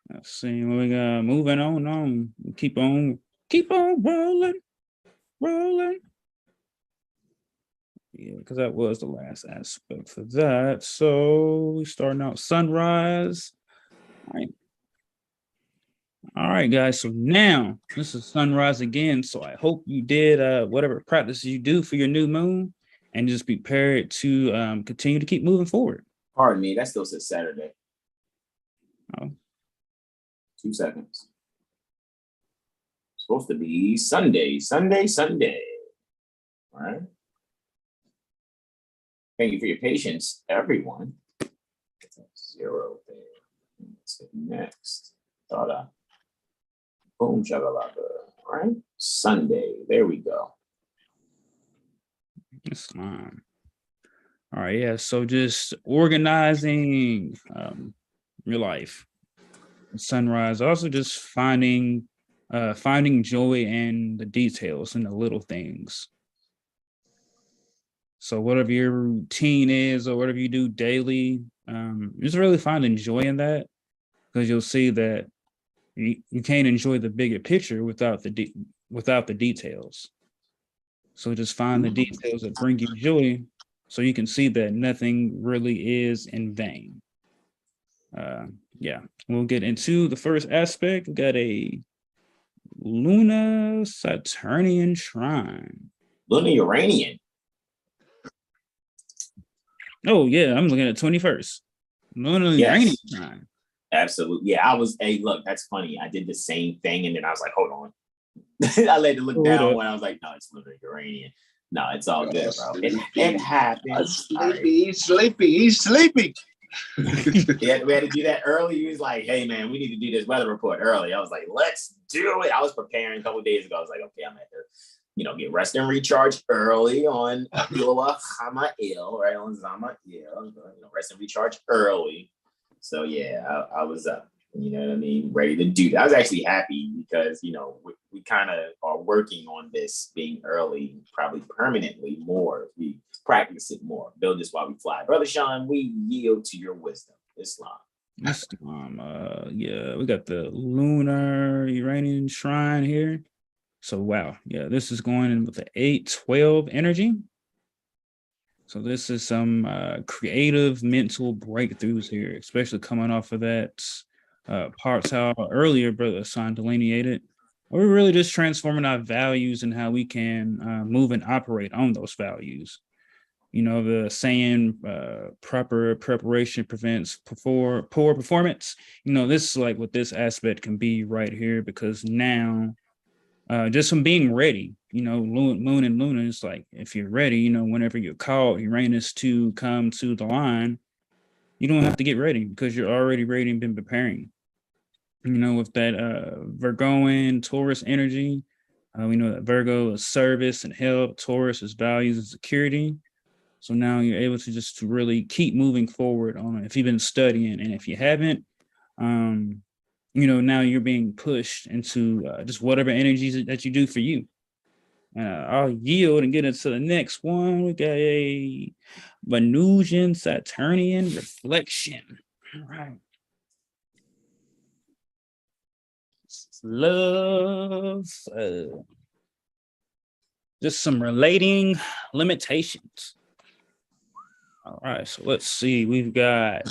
Let's see what we got. Moving on. Keep on rolling. Yeah, because that was the last aspect for that. So we starting out sunrise. All right, guys. So now this is sunrise again. So I hope you did whatever practices you do for your new moon, and just be prepared to continue to keep moving forward. Pardon me, that still says Saturday. Oh. 2 seconds. Supposed to be Sunday. All right. Thank you for your patience, everyone. 0 there. Let's hit next. Boom, shagalaka. All right. Sunday. There we go. That's fine. All right. Yeah. So just organizing your life. Sunrise. Also just finding joy in the details and the little things. So whatever your routine is, or whatever you do daily, just really finding joy in that. because you'll see that you can't enjoy the bigger picture without the details. So just find the details that bring you joy, so you can see that nothing really is in vain. Yeah, we'll get into the first aspect. We got a Lunar Saturnian trine. Lunar Uranian. Oh yeah, I'm looking at 21st. Lunar Uranian trine. Absolutely. Yeah, hey, look, that's funny. I did the same thing, and then I was like, hold on. I let it look down when I was like, no, it's Lunar Uranian. No, it's all good, bro. It happens. He's sleepy. Yeah, we had to do that early. He was like, hey, man, we need to do this weather report early. I was like, let's do it. I was preparing a couple of days ago. I was like, okay, I'm at the, get rest and recharge early on Hamail, right? On Zamail, rest and recharge early. So, yeah, I was up. You know what I mean? Ready to do that. I was actually happy because, we kind of are working on this being early, probably permanently more. We practice it more. Build this while we fly. Brother Sean, we yield to your wisdom. Islam. Yeah, we got the Lunar Uranian Shrine here. So, wow. Yeah, this is going in with the 8-12 energy. So this is some creative mental breakthroughs here, especially coming off of that parts how earlier Brother Hassan delineated. We're really just transforming our values and how we can move and operate on those values. The saying, proper preparation prevents poor performance. This is like what this aspect can be right here, because now just from being ready, Moon and Lunar is like, if you're ready, whenever you're called Uranus to come to the line, you don't have to get ready because you're already ready and been preparing. With that Virgoan Taurus energy, we know that Virgo is service and help, Taurus is values and security. So now you're able to just to really keep moving forward on it if you've been studying. And if you haven't, now you're being pushed into just whatever energies that you do for you. I'll yield and get into the next one. We got a Venusian Saturnian reflection. All right. Love. Just some relating limitations. All right, so let's see. We've got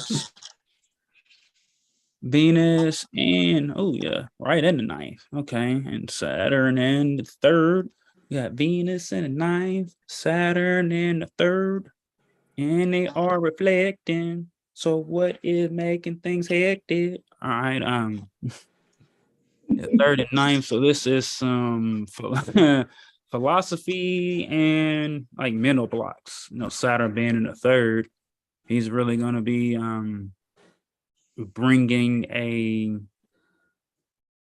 Venus and right in the ninth. Okay, and Saturn in the third. We got Venus in the ninth, Saturn in the third, and they are reflecting. So what is making things hectic? All right, the third and ninth. So this is some philosophy and like mental blocks. Saturn being in the third, he's really going to be bringing a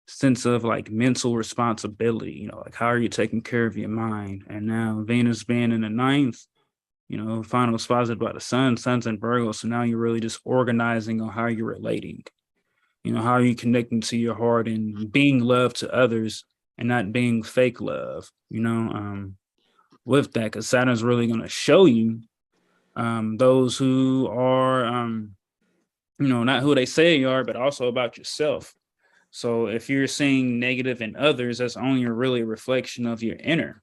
sense of like mental responsibility, like how are you taking care of your mind? And now Venus being in the ninth, final exposited by the sun's in Virgo. So now you're really just organizing on how you're relating, how are you connecting to your heart and being love to others and not being fake love, with that, because Saturn's really going to show you those who are, not who they say you are, but also about yourself. So if you're seeing negative in others, that's only really a reflection of your inner.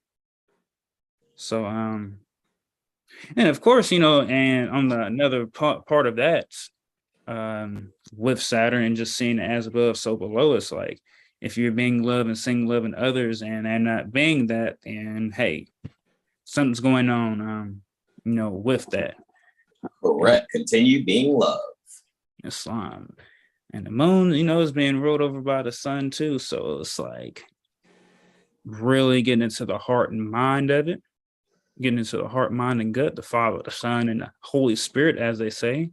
So, and of course, and on another part of that, with Saturn and just seeing as above, so below, it's like, if you're being loved and seeing love in others and not being that, then hey, something's going on, with that. Correct. Continue being loved. Islam. And the moon, is being ruled over by the sun too. So it's like really getting into the heart and mind of it, getting into the heart, mind, and gut, the Father, the Son, and the Holy Spirit, as they say,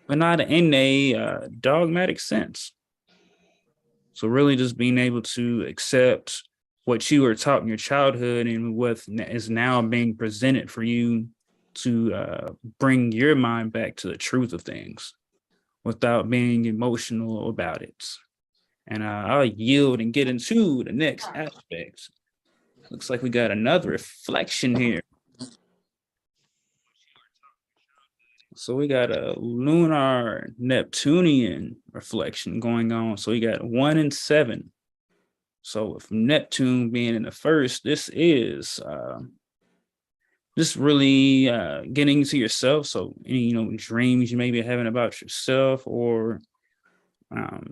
but not in a dogmatic sense. So really just being able to accept what you were taught in your childhood and what is now being presented for you to bring your mind back to the truth of things without being emotional about it. And I'll yield and get into the next aspect. Looks like we got another reflection here. So we got a lunar Neptunian reflection going on. So we got 1 and 7. So with Neptune being in the first, this is just really getting to yourself. So any dreams you may be having about yourself, or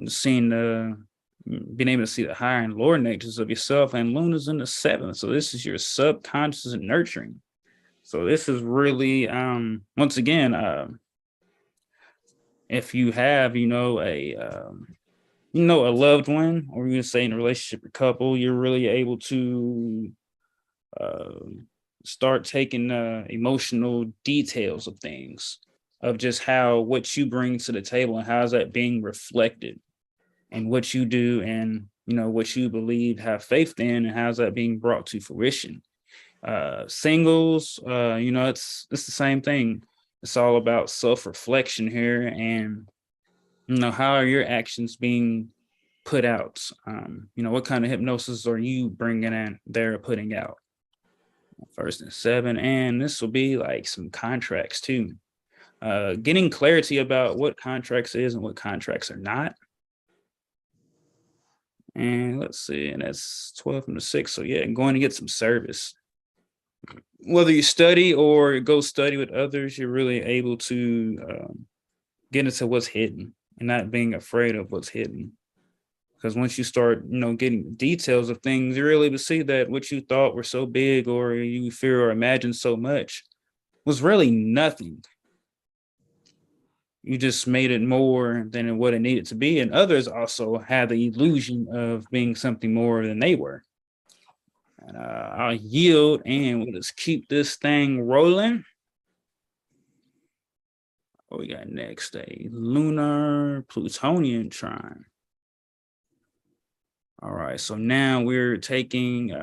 seeing being able to see the higher and lower natures of yourself. And Luna's in the 7th, so this is your subconscious and nurturing. So this is really once again, if you have a loved one, or you say in a relationship or couple, you're really able to start taking emotional details of things, of just what you bring to the table and how's that being reflected, and what you do, and what you believe, have faith in, and how's that being brought to fruition. Singles, it's the same thing. It's all about self-reflection here, and how are your actions being put out? What kind of hypnosis are you bringing in there, putting out? 1st and 7, and this will be like some contracts too. Getting clarity about what contracts is and what contracts are not. And let's see, and that's 12 and the 6. So yeah, going to get some service. Whether you study or go study with others, you're really able to get into what's hidden and not being afraid of what's hidden. Because once you start, getting details of things, you're really able to see that what you thought were so big, or you fear or imagine so much, was really nothing. You just made it more than what it needed to be. And others also had the illusion of being something more than they were. And I'll yield, and we'll just keep this thing rolling. What we got next? A lunar Plutonian trine. All right, so now we're taking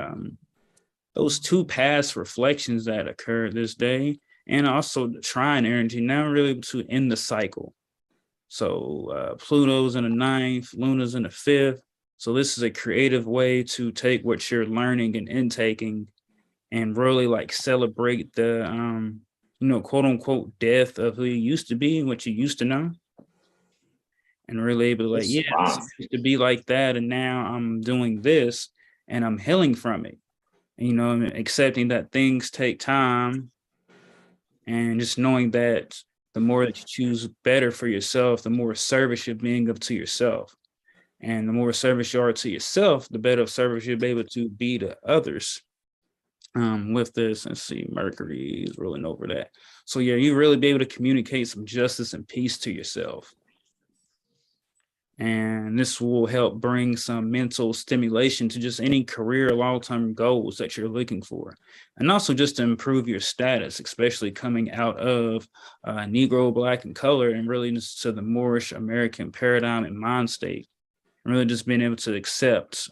those 2 past reflections that occurred this day, and also the trine energy, now really to end the cycle. So Pluto's in the 9th, Luna's in the 5th. So this is a creative way to take what you're learning and intaking, and really like celebrate the quote unquote death of who you used to be and what you used to know. And really able to it used to be like that, and now I'm doing this and I'm healing from it. And, accepting that things take time, and just knowing that the more that you choose better for yourself, the more service you're being of to yourself. And the more service you are to yourself, the better service you'll be able to be to others. With this, let's see, Mercury is rolling over that. So yeah, you really be able to communicate some justice and peace to yourself. And this will help bring some mental stimulation to just any career long-term goals that you're looking for. And also just to improve your status, especially coming out of Negro, Black, and color, and really just to the Moorish American paradigm and mind state. And really just being able to accept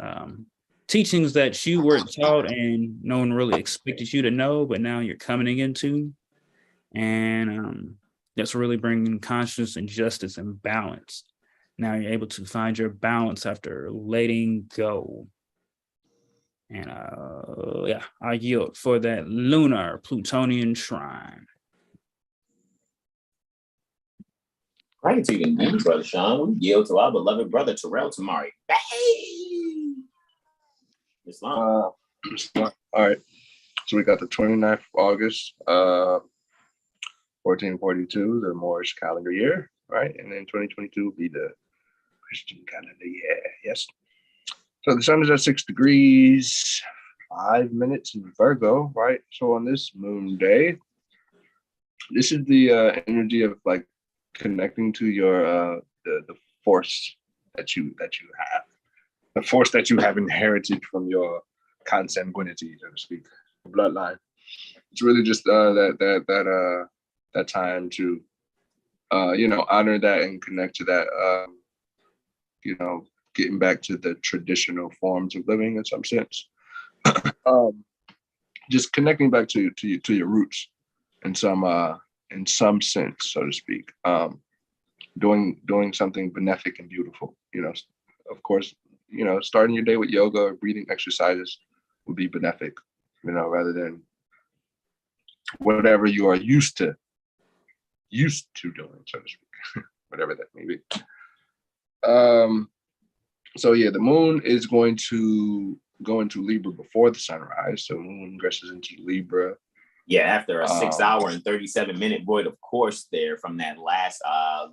teachings that you weren't taught and no one really expected you to know, but now you're coming into. And that's really bringing consciousness and justice and balance. Now you're able to find your balance after letting go. And I yield for that lunar Plutonian trine. Gratitude indeed, Brother Sean. We yield to our beloved brother Terrell Tamari. Bang! Islam. All right. So we got the 29th of August, 1442, the Moorish calendar year, right? And then 2022 will be the Christian calendar year. Yes. So the sun is at 6 degrees, 5 minutes in Virgo, right? So on this moon day, this is the energy of like connecting to your the force that you have, the force that you have inherited from your consanguinity, so to speak, bloodline. It's really just that time to honor that and connect to that. Getting back to the traditional forms of living in some sense. Just connecting back to your roots in some sense, so to speak. Doing something benefic and beautiful. Of course, starting your day with yoga or breathing exercises would be benefic, rather than whatever you are used to used to doing, so to speak, whatever that may be. So yeah, the moon is going to go into Libra before the sunrise. So moon ingresses into Libra. Yeah, after a 6 hour and 37-minute void of course there from that last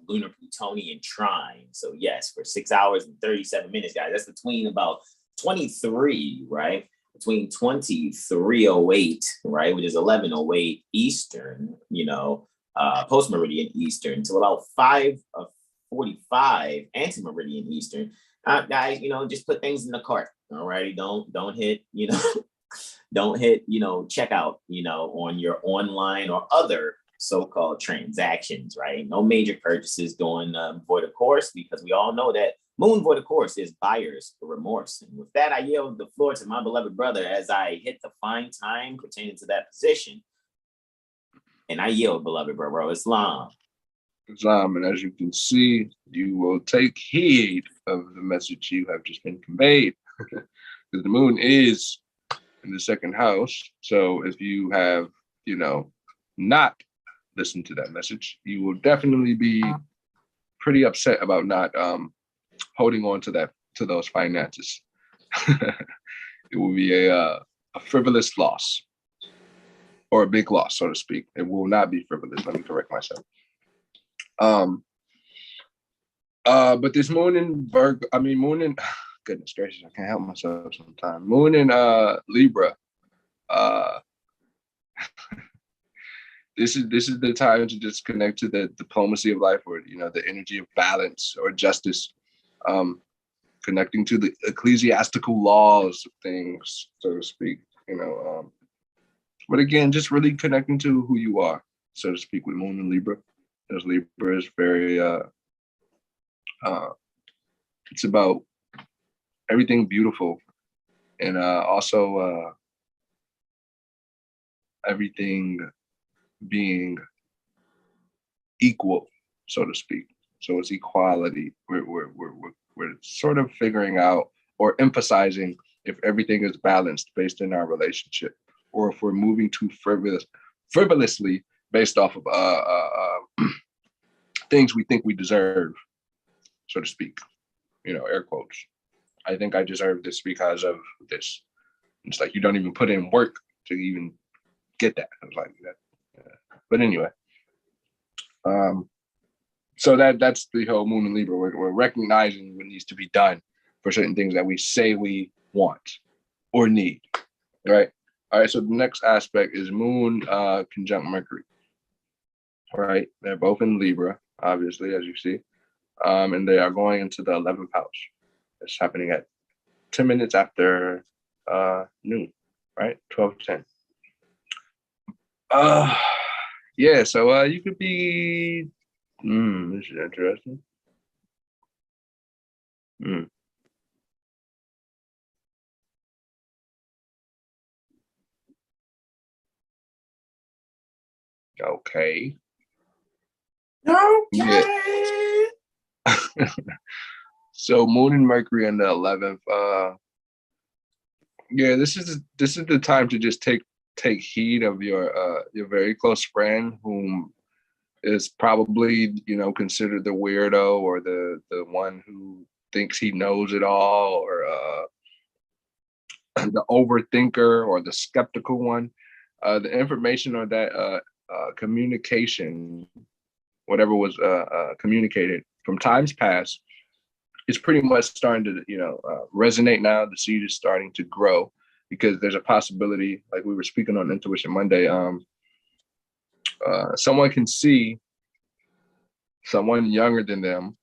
lunar Plutonian trine. So yes, for 6 hours and 37 minutes, guys, that's between about 23, right? Between 23:08, right, which is 11:08 Eastern, post meridian Eastern, to about 5:45 ante meridian Eastern. Guys, just put things in the cart. All righty, don't hit, don't hit, checkout, on your online or other so-called transactions, right? No major purchases during void of course, because we all know that moon void of course is buyer's remorse. And with that, I yield the floor to my beloved brother as I hit the fine time pertaining to that position. And I yield, beloved brother, Islam. And as you can see, you will take heed of the message you have just been conveyed. Because the moon is in the second house. So if you have, not listened to that message, you will definitely be pretty upset about not holding on to those finances. It will be a frivolous loss, or a big loss, so to speak. It will not be frivolous. Let me correct myself. But this moon in goodness gracious, I can't help myself sometimes. Moon in Libra. This is the time to just connect to the diplomacy of life, or the energy of balance or justice, connecting to the ecclesiastical laws of things, so to speak. But again, just really connecting to who you are, so to speak, with moon in Libra. Because Libra is very it's about everything beautiful, and also everything being equal, so to speak. So it's equality. We're sort of figuring out or emphasizing if everything is balanced based in our relationship, or if we're moving too frivolously based off of things we think we deserve, so to speak. Air quotes. I think I deserve this because of this. It's like you don't even put in work to even get that. I was like that. But anyway, so that's the whole moon in Libra. We're recognizing what needs to be done for certain things that we say we want or need, right? All right, so the next aspect is moon conjunct Mercury. All right, they're both in Libra, obviously, as you see, and they are going into the 11th house. It's happening at 10 minutes after noon, right? 12:10. Yeah, so you could be, this is interesting. Okay. Yeah. So moon and Mercury in the 11th. Yeah, this is the time to just take heed of your very close friend, whom is probably considered the weirdo, or the one who thinks he knows it all, or the overthinker, or the skeptical one. The information or that communication, whatever was communicated from times past, is pretty much starting to resonate now. The seed is starting to grow, because there's a possibility, like we were speaking on Intuition Monday, someone can see someone younger than them,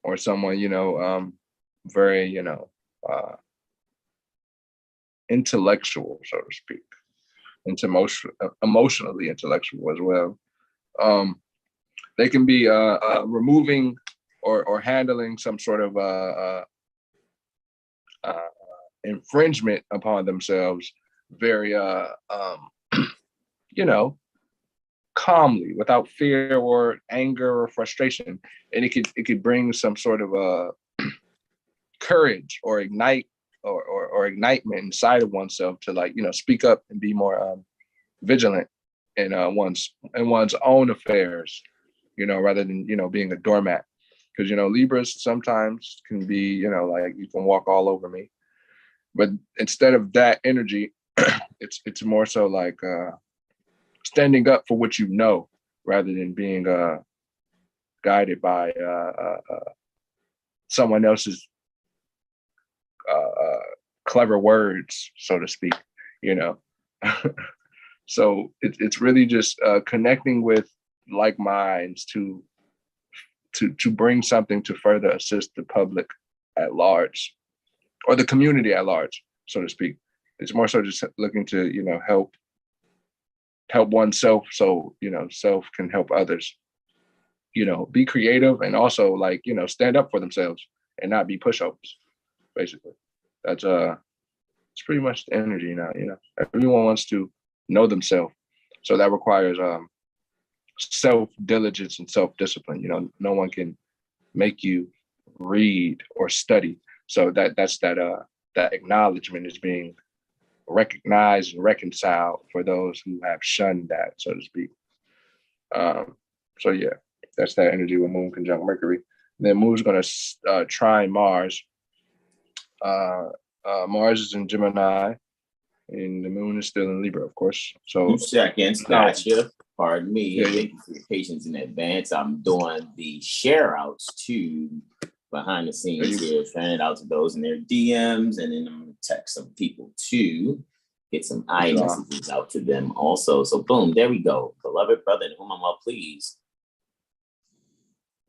or someone very intellectual, so to speak, emotionally intellectual as well. They can be removing or handling some sort of infringement upon themselves very calmly, without fear or anger or frustration, and it could bring some sort of courage or ignite or ignitement inside of oneself to speak up and be more vigilant in one's own affairs, rather than, being a doormat. Because, Libras sometimes can be, like you can walk all over me. But instead of that energy, it's more so like standing up for what you know, rather than being guided by someone else's clever words, so to speak, So it's really just connecting with like minds to bring something to further assist the public at large, or the community at large, so to speak. It's more so just looking to, help oneself, so, self can help others, be creative, and also like, stand up for themselves and not be pushovers, basically. That's it's pretty much the energy now, everyone wants to know themselves. So that requires self-diligence and self-discipline. No one can make you read or study. So that's that acknowledgement is being recognized and reconciled for those who have shunned that, so to speak. So yeah, that's that energy with Moon conjunct Mercury. Then Moon's going to trine Mars. Mars is in Gemini, and the Moon is still in Libra, of course. So 2 seconds, gotcha. Pardon me. Yeah, Thank you for your patience in advance. I'm doing the share outs to behind the scenes here, sending it out to those in their DMs, and then I'm going to text some people too, get some messages out to them also. So boom, there we go. Beloved brother, in whom I'm well pleased.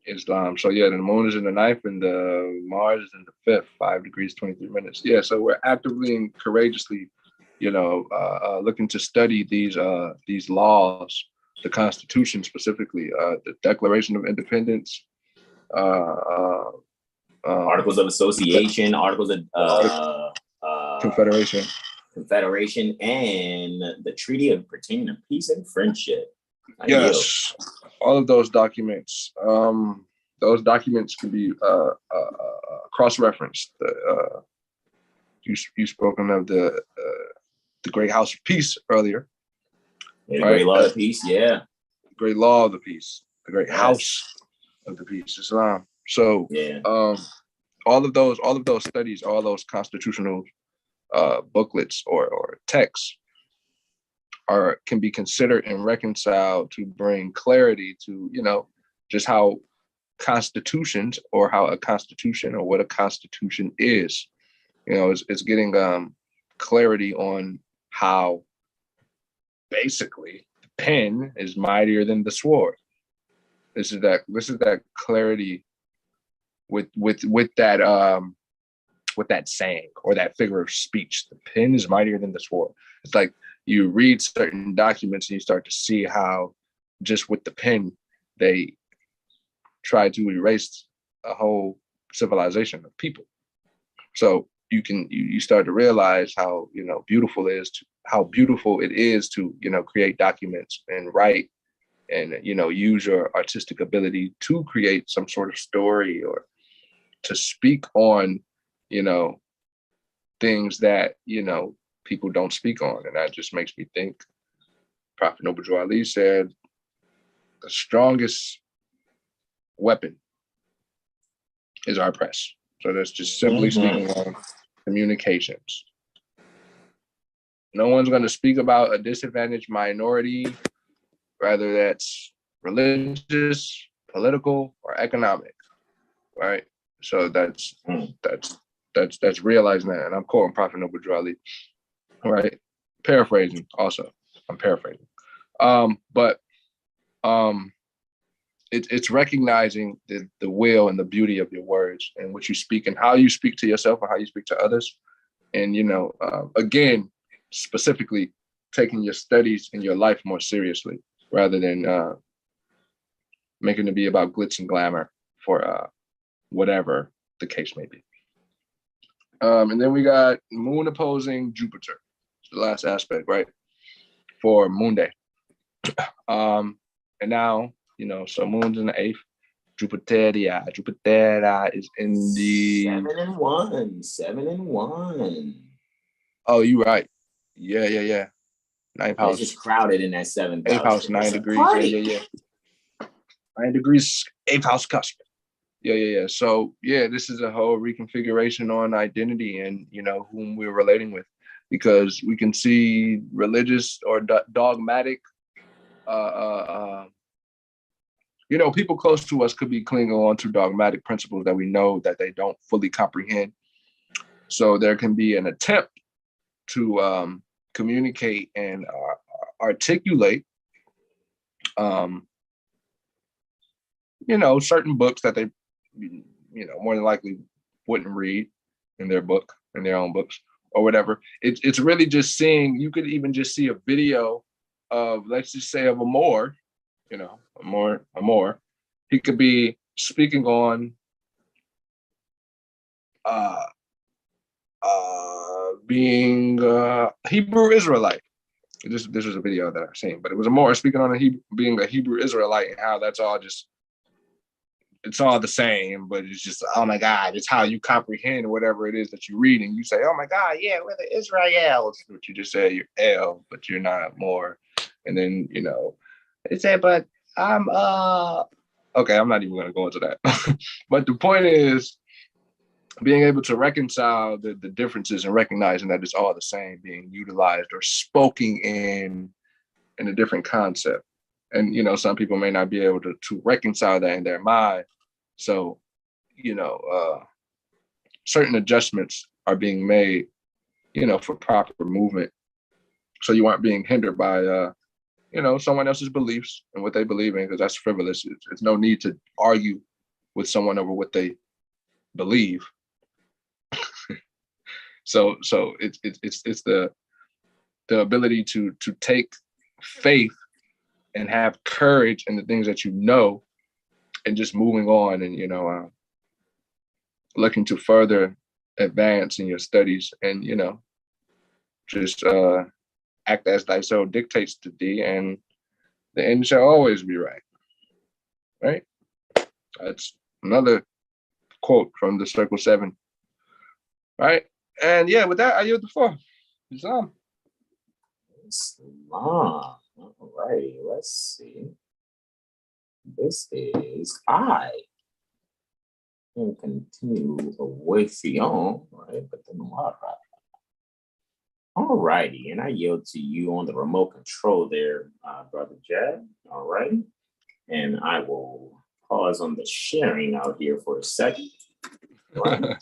Islam. So yeah, the Moon is in the 9th and the Mars is in the 5th, 5 degrees, 23 minutes. Yeah, so we're actively and courageously, looking to study these laws, the Constitution specifically, the Declaration of Independence, Articles of Association, Articles of Confederation, and the Treaty of Pertaining to Peace and Friendship. Yes, all of those documents. Those documents can be cross-referenced. You spoken of the Great House of Peace earlier. Yeah, the Great Law of the Peace. Yeah, the Great Law of the Peace, the Great House of the Peace, Islam. So yeah. all of those studies, all those constitutional booklets or texts can be considered and reconciled to bring clarity to, just how constitutions, or how a constitution, or what a constitution is. It's getting clarity on how basically the pen is mightier than the sword. This is that clarity with that saying, or that figure of speech. The pen is mightier than the sword. It's like you read certain documents and you start to see how just with the pen they try to erase a whole civilization of people. So you start to realize how beautiful it is to create documents and write, and use your artistic ability to create some sort of story, or to speak on things that people don't speak on. And that just makes me think, Prophet Noble Ali said, the strongest weapon is our press. So that's just simply speaking on communications. No one's going to speak about a disadvantaged minority, whether that's religious, political, or economic, right? So that's realizing that. And I'm quoting Prophet Noble Ali, right? Paraphrasing also. I'm paraphrasing. But it's recognizing the will and the beauty of your words and what you speak, and how you speak to yourself and how you speak to others. And, again, specifically taking your studies and your life more seriously, rather than making it be about glitz and glamour for whatever the case may be. And then we got Moon opposing Jupiter. It's the last aspect, right? For Moon Day. And now, so Moon's in the 8th. Jupiter is in the 7 and 1. Oh, you're right. Yeah. 9th house. It's just crowded in that 7th 8th house, 9 degrees. Yeah. 9 degrees, 8th house cusp. Yeah. So yeah, this is a whole reconfiguration on identity and, you know, whom we're relating with, because we can see religious or dogmatic, you know, people close to us could be clinging on to dogmatic principles that we know that they don't fully comprehend. So there can be an attempt to communicate and articulate, you know, certain books that they, you know, more than likely wouldn't read in their book, in their own books or whatever. It's really just seeing, you could even just see a video of, let's just say, of a Moor, you know, a Moor. He could be speaking on being Hebrew Israelite. This was a video that I've seen, but it was a Moor speaking on being a Hebrew Israelite and how that's all just, it's all the same, but it's just, oh my God, it's how you comprehend whatever it is that you read, and you say, oh my God, yeah, we're the Israels. What you just said, you're El, but you're not Moor. And then, you know, they say, but I'm okay, I'm not even gonna go into that. But the point is being able to reconcile the differences and recognizing that it's all the same, being utilized or spoken in a different concept. And, you know, some people may not be able to reconcile that in their mind. So, you know, certain adjustments are being made, you know, for proper movement. So you aren't being hindered by, you know, someone else's beliefs and what they believe in, because that's frivolous. It's no need to argue with someone over what they believe. So it's the ability to take faith and have courage in the things that you know, and just moving on and, you know, looking to further advance in your studies and, you know, just act as thy soul dictates to thee, and the end shall always be right. Right? That's another quote from the Circle 7. Right? And yeah, with that, I yield the floor. Islam. All righty, let's see. This is I. And continue with you, right? But then what? All righty, and I yield to you on the remote control there, Brother Jed. All right. And I will pause on the sharing out here for a second. Right.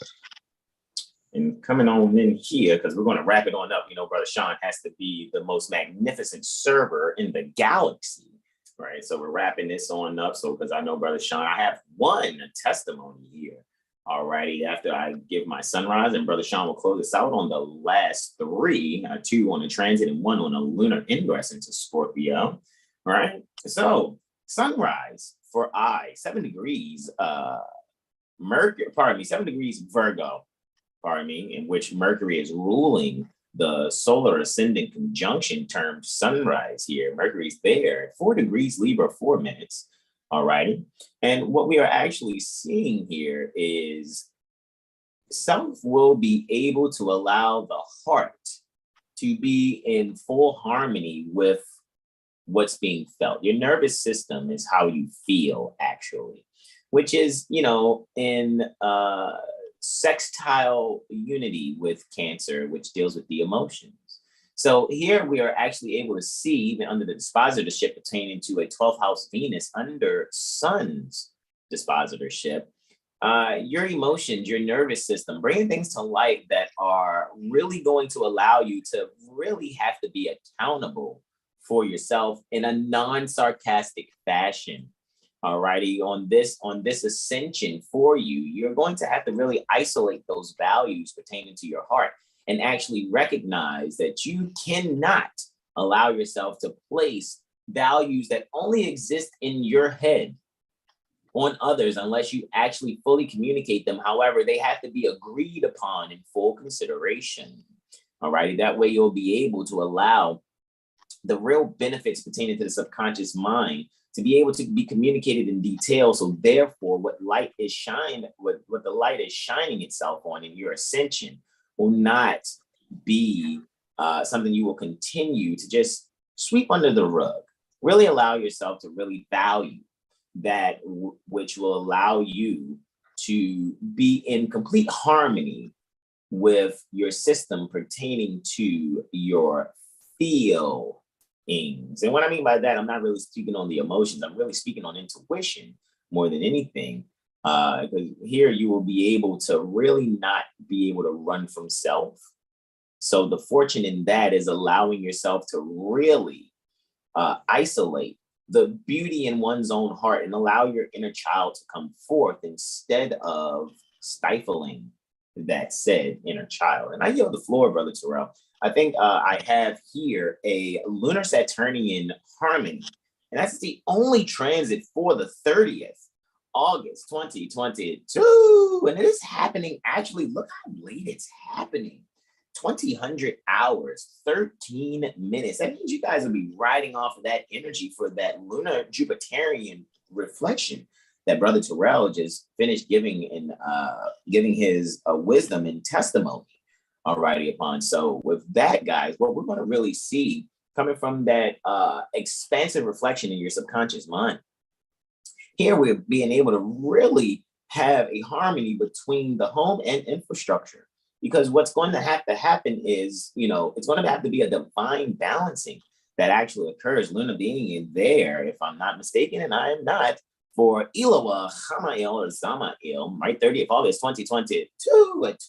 And coming on in here, because we're going to wrap it on up. You know, Brother Sean has to be the most magnificent server in the galaxy, right? So we're wrapping this on up. So, because I know Brother Sean, I have one testimony here. All righty, after I give my sunrise, and Brother Sean will close us out on the last 3, 2 on the transit and 1 on a lunar ingress into Scorpio. All right. So sunrise for I, 7 degrees Mercury, 7 degrees Virgo. In which Mercury is ruling the solar ascendant conjunction termed sunrise here. Mercury's there at 4 degrees Libra, 4 minutes. All righty. And what we are actually seeing here is self will be able to allow the heart to be in full harmony with what's being felt. Your nervous system is how you feel, actually, which is, you know, in sextile unity with Cancer, which deals with the emotions. So here we are actually able to see, even under the dispositorship pertaining to a 12th house Venus under Sun's dispositorship, your emotions, your nervous system, bringing things to light that are really going to allow you to really have to be accountable for yourself in a non-sarcastic fashion. All righty, on this ascension for you, you're going to have to really isolate those values pertaining to your heart and actually recognize that you cannot allow yourself to place values that only exist in your head on others unless you actually fully communicate them. However, they have to be agreed upon in full consideration. All righty, that way you'll be able to allow the real benefits pertaining to the subconscious mind to be able to be communicated in detail. So therefore, what the light is shining itself on in your ascension will not be something you will continue to just sweep under the rug. Really allow yourself to really value that which will allow you to be in complete harmony with your system pertaining to your feelings. And what I mean by that, I'm not really speaking on the emotions. I'm really speaking on intuition more than anything. Because here you will be able to really not be able to run from self. So the fortune in that is allowing yourself to really isolate the beauty in one's own heart and allow your inner child to come forth instead of stifling that said inner child. And I yield the floor, Brother Terrell. I think I have here a lunar Saturnian harmony, and that's the only transit for the 30th August 2022, and it is happening. Actually, look how late it's happening. 2000 hours, 13 minutes. That means you guys will be riding off of that energy for that lunar Jupiterian reflection that Brother Terrell just finished giving his wisdom and testimony already upon. So with that, guys, what we're going to really see coming from that expansive reflection in your subconscious mind, here we're being able to really have a harmony between the home and infrastructure. Because what's going to have to happen is, it's going to have to be a divine balancing that actually occurs. Luna being in there, if I'm not mistaken, and I am not, for Ilawa Hamail or Zamail, right? 30th August 2022 at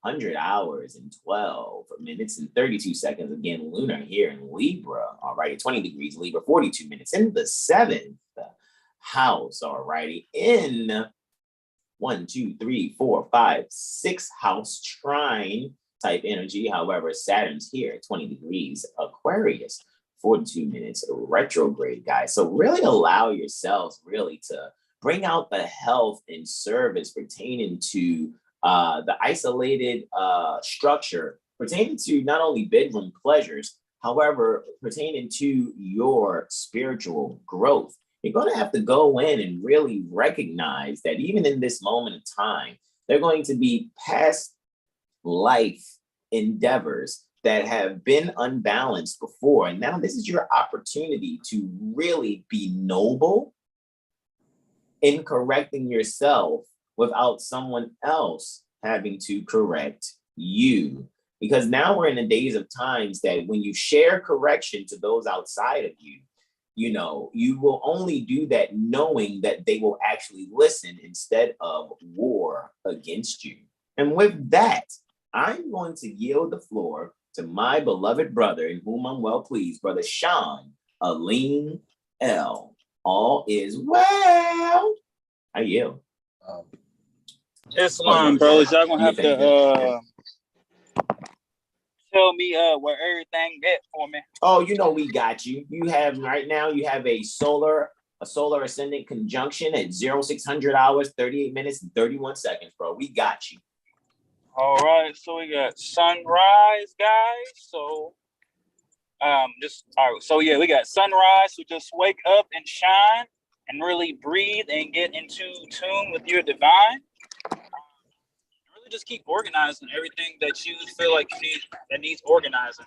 100 hours and 12 minutes and 32 seconds. Again, lunar here in Libra, all righty, 20 degrees Libra, 42 minutes in the 7th house, all righty, in 1, 2, 3, 4, 5, 6 house trine type energy. However, Saturn's here at 20 degrees Aquarius, 42 minutes retrograde, guys. So really allow yourselves really to bring out the health and service pertaining to the isolated structure pertaining to not only bedroom pleasures, however, pertaining to your spiritual growth. You're going to have to go in and really recognize that even in this moment of time, they're going to be past life endeavors that have been unbalanced before. And now this is your opportunity to really be noble in correcting yourself without someone else having to correct you. Because now we're in the days of times that when you share correction to those outside of you, you will only do that knowing that they will actually listen instead of war against you. And with that, I'm going to yield the floor to my beloved brother, in whom I'm well pleased, Brother Sean Alim L. All is well. I yield. Islam, bros. Y'all gonna have to tell me where everything at for me. Oh, we got you. You have right now. You have a solar ascendant conjunction at 0600 hours, 38 minutes and 31 seconds, bro. We got you. All right. So we got sunrise, guys. So So yeah, we got sunrise. So just wake up and shine and really breathe and get into tune with your divine. Really just keep organizing everything that you feel like you need that needs organizing.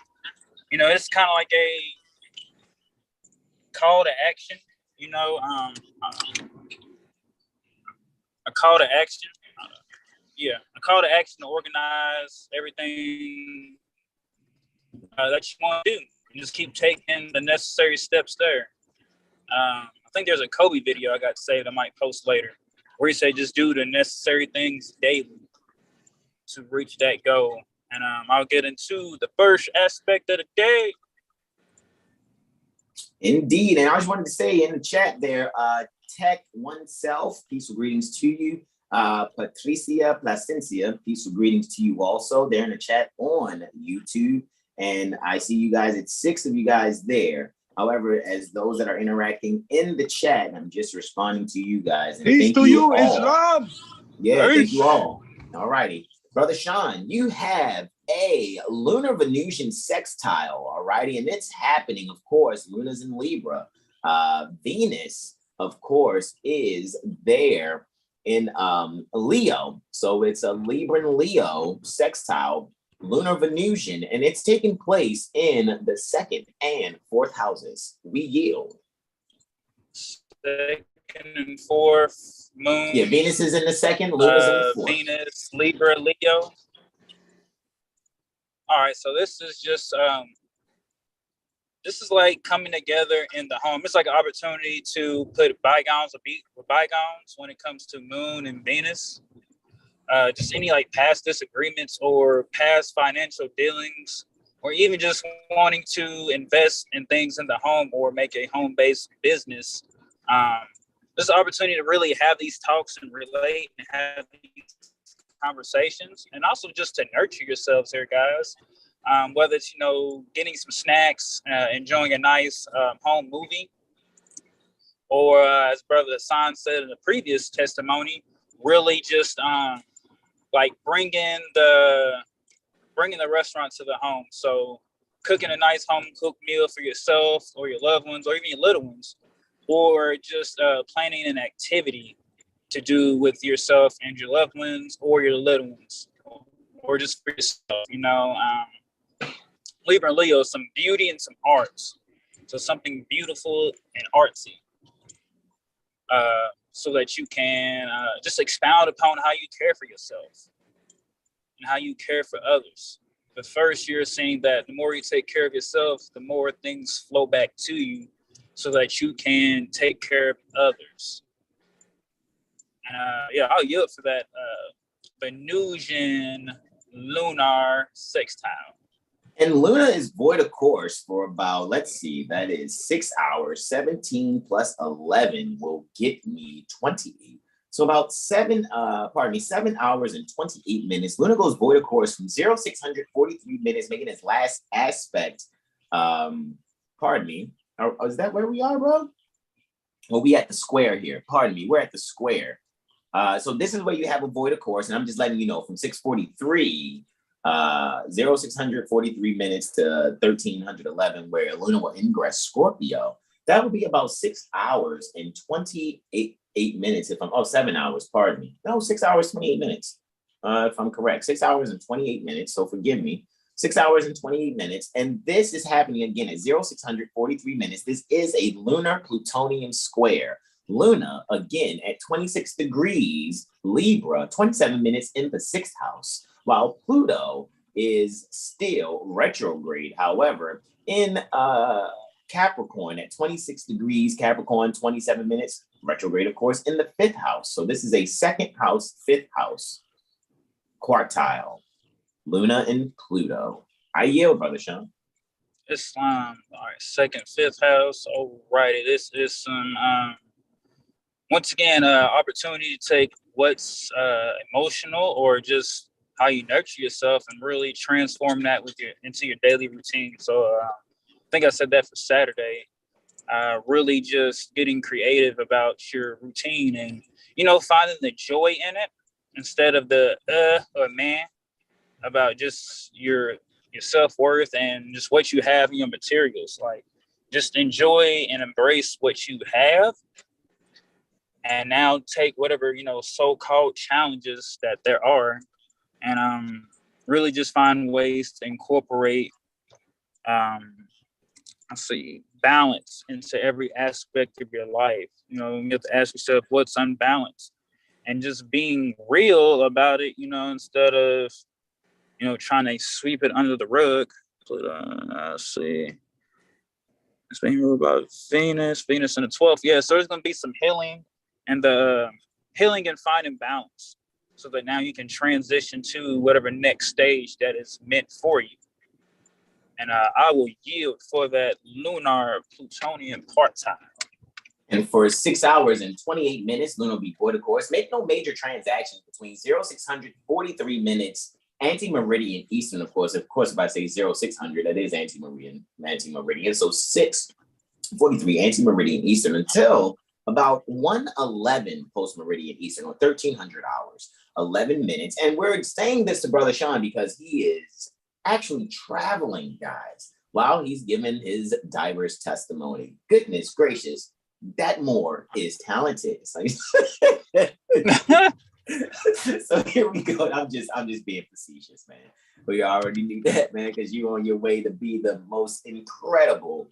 It's kind of like a call to action. A call to action. A call to action to organize everything that you want to do. And just keep taking the necessary steps there. I think there's a Kobe video I got saved I might post later, where he said just do the necessary things daily to reach that goal. And I'll get into the first aspect of the day. Indeed. And I just wanted to say in the chat there, Tech Oneself, peaceful greetings to you. Patricia Placencia, peaceful greetings to you also. They're in the chat on YouTube. And I see you guys, it's 6 of you guys there. However, as those that are interacting in the chat, I'm just responding to you guys. And peace to you, Islam. Yeah, thank you all. All righty. Brother Sean, you have a lunar Venusian sextile, all righty? And it's happening, of course, Luna's in Libra. Venus, of course, is there in Leo. So it's a Libra and Leo sextile, lunar Venusian, and it's taking place in the 2nd and 4th houses. We yield. second and fourth moon. Yeah, Venus is in the second, Luna's in the fourth. Venus, Libra, Leo. All right, so this is just this is like coming together in the home. It's like an opportunity to put bygones with bygones when it comes to Moon and Venus. Just any like past disagreements or past financial dealings, or even just wanting to invest in things in the home or make a home-based business. This is an opportunity to really have these talks and relate and have these conversations, and also just to nurture yourselves here, guys. Whether it's, getting some snacks, enjoying a nice home movie, or as Brother Hassan said in the previous testimony, really just like bringing the restaurant to the home. So cooking a nice home cooked meal for yourself or your loved ones or even your little ones, or just planning an activity to do with yourself and your loved ones or your little ones, or just for yourself. Libra and Leo, some beauty and some arts. So something beautiful and artsy, so that you can just expound upon how you care for yourself and how you care for others. But first, you're saying that the more you take care of yourself, the more things flow back to you so that you can take care of others. And I'll yield for that Venusian lunar sextile. And Luna is void of course for about, let's see, that is 6 hours. 17 plus 11 will get me 28. So about 7 hours and 28 minutes. Luna goes void of course from 0643 minutes, making its last aspect. Pardon me. Is that where we are, bro? Well, we at the square here. Pardon me. We're at the square. So this is where you have a void of course. And I'm just letting you know from 643, 0643 minutes to 1311, where Luna will ingress Scorpio. That would be about 6 hours and 28 minutes. 7 hours, pardon me. No, 6 hours, 28 minutes. If I'm correct, 6 hours and 28 minutes. So forgive me, 6 hours and 28 minutes. And this is happening again at 0643 minutes. This is a lunar Plutonian square. Luna, again, at 26 degrees Libra, 27 minutes in the 6th house, while Pluto is still retrograde. However, in Capricorn at 26 degrees Capricorn, 27 minutes, retrograde, of course, in the 5th house. So this is a 2nd house, 5th house quartile, Luna and Pluto. I yield, Brother Sean. Islam, all right, 2nd, 5th house. All righty, this is some, once again, opportunity to take what's emotional or just how you nurture yourself and really transform that into your daily routine. So I think I said that for Saturday. Really just getting creative about your routine and, finding the joy in it instead of the or man, about just your self-worth and just what you have in your materials. Like, just enjoy and embrace what you have, and now take whatever, so-called challenges that there are, and really just find ways to incorporate balance into every aspect of your life. You have to ask yourself what's unbalanced and just being real about it, instead of trying to sweep it under the rug. Let's see. It's being real about Venus in the 12th. Yeah, so there's going to be some healing and finding balance so that now you can transition to whatever next stage that is meant for you. And I will yield for that lunar Plutonian part-time. And for 6 hours and 28 minutes, Luna will be void of course. Make no major transactions between 0643 minutes anti-meridian Eastern, of course. Of course, if I say 0600, that is anti-meridian. So 643 anti-meridian Eastern until about 111 post-meridian Eastern, or 1300 hours, 11 minutes. And we're saying this to Brother Sean because he is actually traveling, guys, while he's giving his diverse testimony. Goodness gracious, that Moor is talented. So here we go. I'm just being facetious, man. We already knew that, man, because you're on your way to be the most incredible,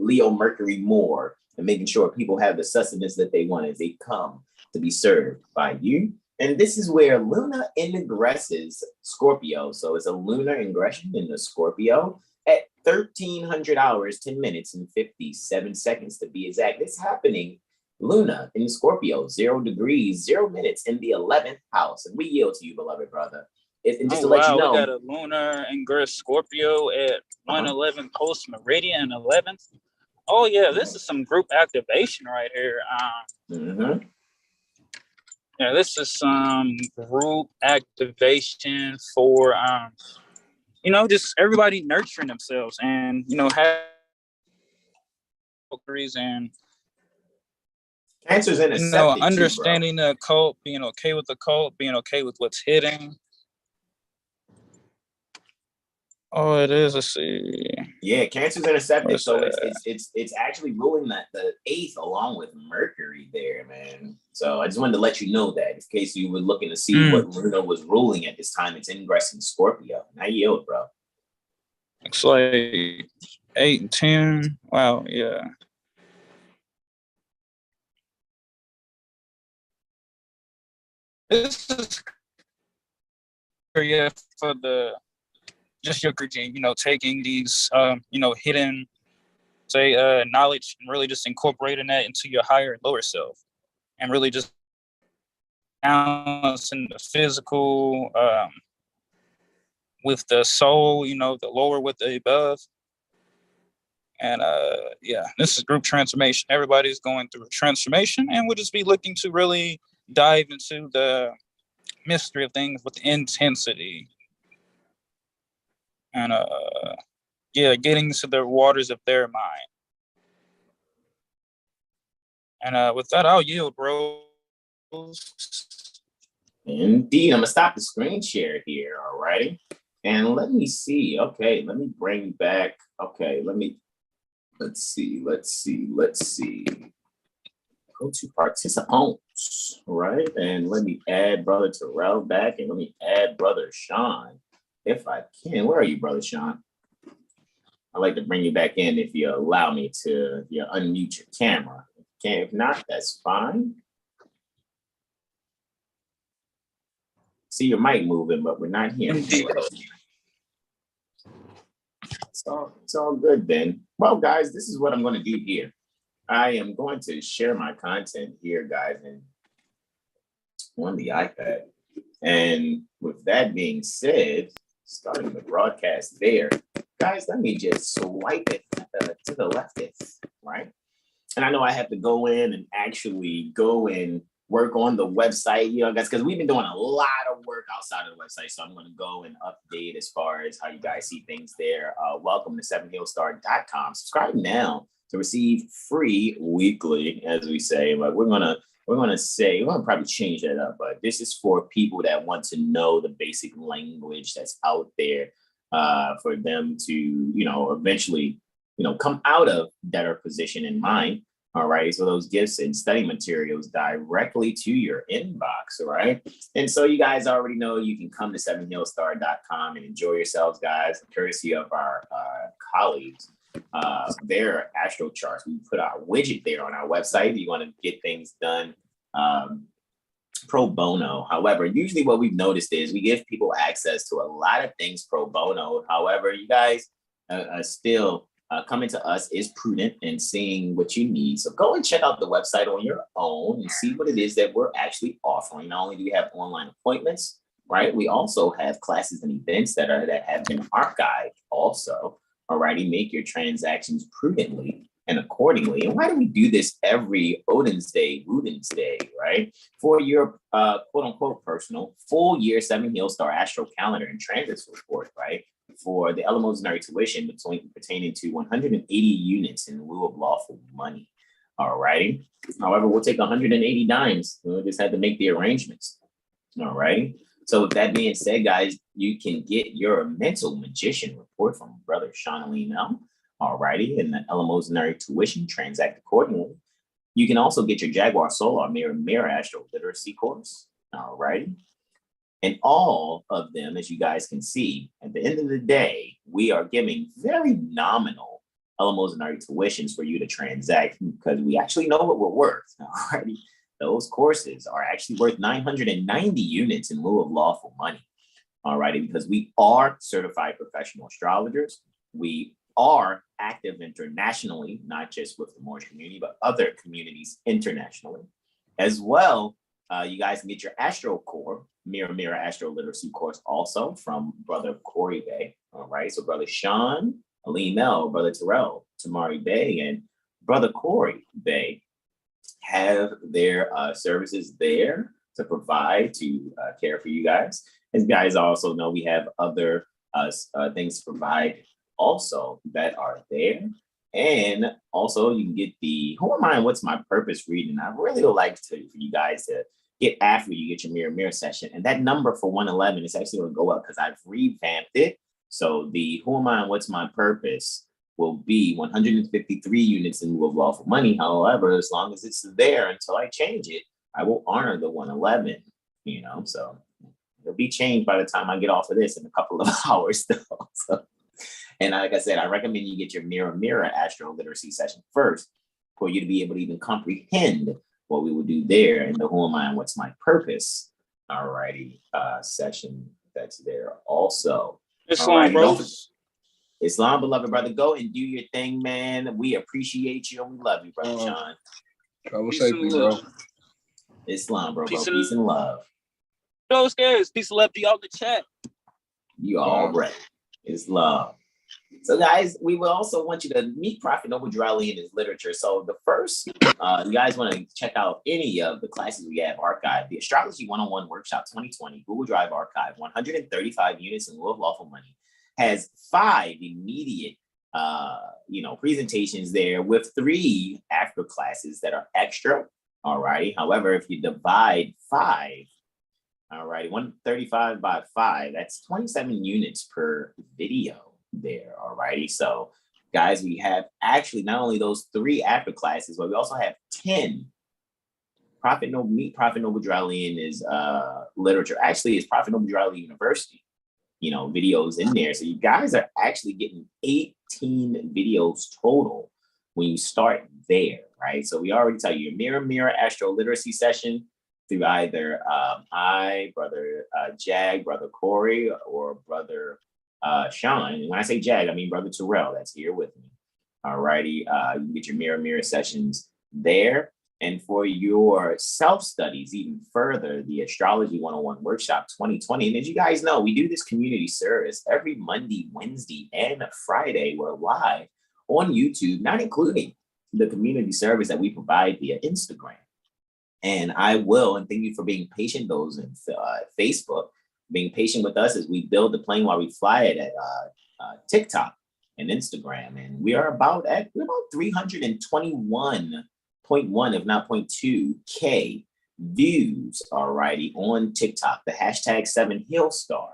Leo Mercury Moor, and making sure people have the sustenance that they want as they come to be served by you. And this is where Luna ingresses Scorpio. So it's a lunar ingression in the Scorpio at 1300 hours, 10 minutes, and 57 seconds to be exact. It's happening, Luna in Scorpio, 0 degrees, 0 minutes in the 11th house. And we yield to you, beloved brother. And just to let you know, we got a lunar ingress Scorpio at 111 post meridian 11th. Oh yeah, this is some group activation right here. Yeah, this is some group activation for just everybody nurturing themselves and have and Cancer's in a septic understanding the occult, being okay with the occult, being okay with what's hidden. Oh, it is. Let's see. Yeah, Cancer's in a septic, so it's actually ruling that the 8th along with Mercury there, man. So I just wanted to let you know that in case you were looking to see what Luna was ruling at this time. It's ingressing Scorpio. Now yield, bro. It's like 8 and 10. Wow, yeah. This is for the just your gene, taking these hidden knowledge and really just incorporating that into your higher and lower self, and really just balancing the physical with the soul, the lower with the above. And this is group transformation. Everybody's going through a transformation, and we'll just be looking to really dive into the mystery of things with intensity. And getting into the waters of their mind. And with that, I'll yield, bro. Indeed, I'm gonna stop the screen share here. All righty, and let me see. Okay, let me bring back. Okay, let's see. Go to participants, right? And let me add Brother Terrell back, and let me add Brother Sean, if I can. Where are you, Brother Sean? I'd like to bring you back in if you allow me to unmute your camera. Okay, if not, that's fine. See your mic moving, but we're not hearing you. It's all good then. Well, guys, this is what I'm going to do here. I am going to share my content here, guys, and on the iPad. And with that being said, starting the broadcast there, guys, let me just swipe it to the leftist, right? And I know I have to go in and actually go and work on the website, guys, because we've been doing a lot of work outside of the website. So I'm going to go and update as far as how you guys see things there. Welcome to 7HealStar.com. Subscribe now to receive free weekly, as we say. But we're gonna probably change that up. But this is for people that want to know the basic language that's out there, for them to eventually come out of better position in mind. All right, so those gifts and study materials directly to your inbox, all right? And so you guys already know you can come to 7HealStar.com and enjoy yourselves, guys, courtesy of our colleagues. Their astro charts. We put our widget there on our website. You want to get things done pro bono. However, usually what we've noticed is we give people access to a lot of things pro bono. However, you guys still coming to us is prudent and seeing what you need. So go and check out the website on your own and see what it is that we're actually offering. Not only do we have online appointments, right? We also have classes and events that have been archived also. Alrighty, make your transactions prudently and accordingly. And why do we do this every Odin's Day, Woden's Day, right? For your quote unquote personal full year 7HealStar Astro Calendar and Transits report, right? For the elementary tuition pertaining to 180 units in lieu of lawful money. Alrighty. However, we'll take 180 dimes. We'll just have to make the arrangements. Alrighty. So with that being said, guys, you can get your mental magician report from Brother Sean Alim. Alrighty, and the elementary tuition, transact accordingly. You can also get your Jaguar Solar Mirror AstroLiteracy course. Alrighty. And all of them, as you guys can see, at the end of the day, we are giving very nominal Elements and our tuitions for you to transact, because we actually know what we're worth. Alrighty. Those courses are actually worth 990 units in lieu of lawful money. Alrighty, because we are certified professional astrologers. We are active internationally, not just with the Moorish community, but other communities internationally. As well, you guys can get your Astro Core, Mirror AstroLiteracy course also from Brother Corey Bay. All right, so Brother Sean, Alim L, Brother Terrell, Tamari Bay, and Brother Corey Bay have their services there to provide to care for you guys. As you guys also know, we have other things to provide also that are there. And also you can get the Who Am I and What's My Purpose reading. I really would like for you guys to get after you get your mirror session. And that number for 111 is actually going to go up because I've revamped it. So the Who Am I and What's My Purpose will be 153 units in lieu of lawful money. However, as long as it's there until I change it, I will honor the 111, so it'll be changed by the time I get off of this in a couple of hours though. So, and like I said, I recommend you get your mirror Astro Literacy session first for you to be able to even comprehend what we will do there in the Who Am I and What's My Purpose alrighty session that's there also. Islam, bro. Islam, beloved brother, go and do your thing, man. We appreciate you and we love you, brother Sean. Travel safely, bro. Islam, bro. Peace and love. Those guys, peace and love to y'all in the chat. You all right. Islam. So guys, we will also want you to meet Prophet Noble Drali in his literature. So the first, you guys want to check out any of the classes we have archived. The Astrology 101 Workshop 2020, Google Drive archive, 135 units in lieu of lawful money, has 5 immediate, presentations there with 3 after classes that are extra. All righty. However, if you divide 5, all righty, 135 by 5, that's 27 units per video there. All righty. So guys, we have actually not only those 3 after classes, but we also have 10 Meet Prophet Noble Drali in his literature. Actually, it's Prophet Noble Drali University, videos in there. So you guys are actually getting 18 videos total when you start there, right? So we already tell you your mirror Astro Literacy session through either Brother Jag, Brother Corey, or Brother Sean. And when I say Jag, I mean Brother Terrell that's here with me. All righty. You can get your mirror sessions there. And for your self-studies even further, the Astrology 101 Workshop 2020. And as you guys know, we do this community service every Monday, Wednesday, and Friday. We're live on YouTube, not including the community service that we provide via Instagram. And and thank you for being patient, those in Facebook, being patient with us as we build the plane while we fly it at TikTok and Instagram. And we're about 321.1, if not 0.2K views, alrighty, on TikTok. The hashtag 7HealStar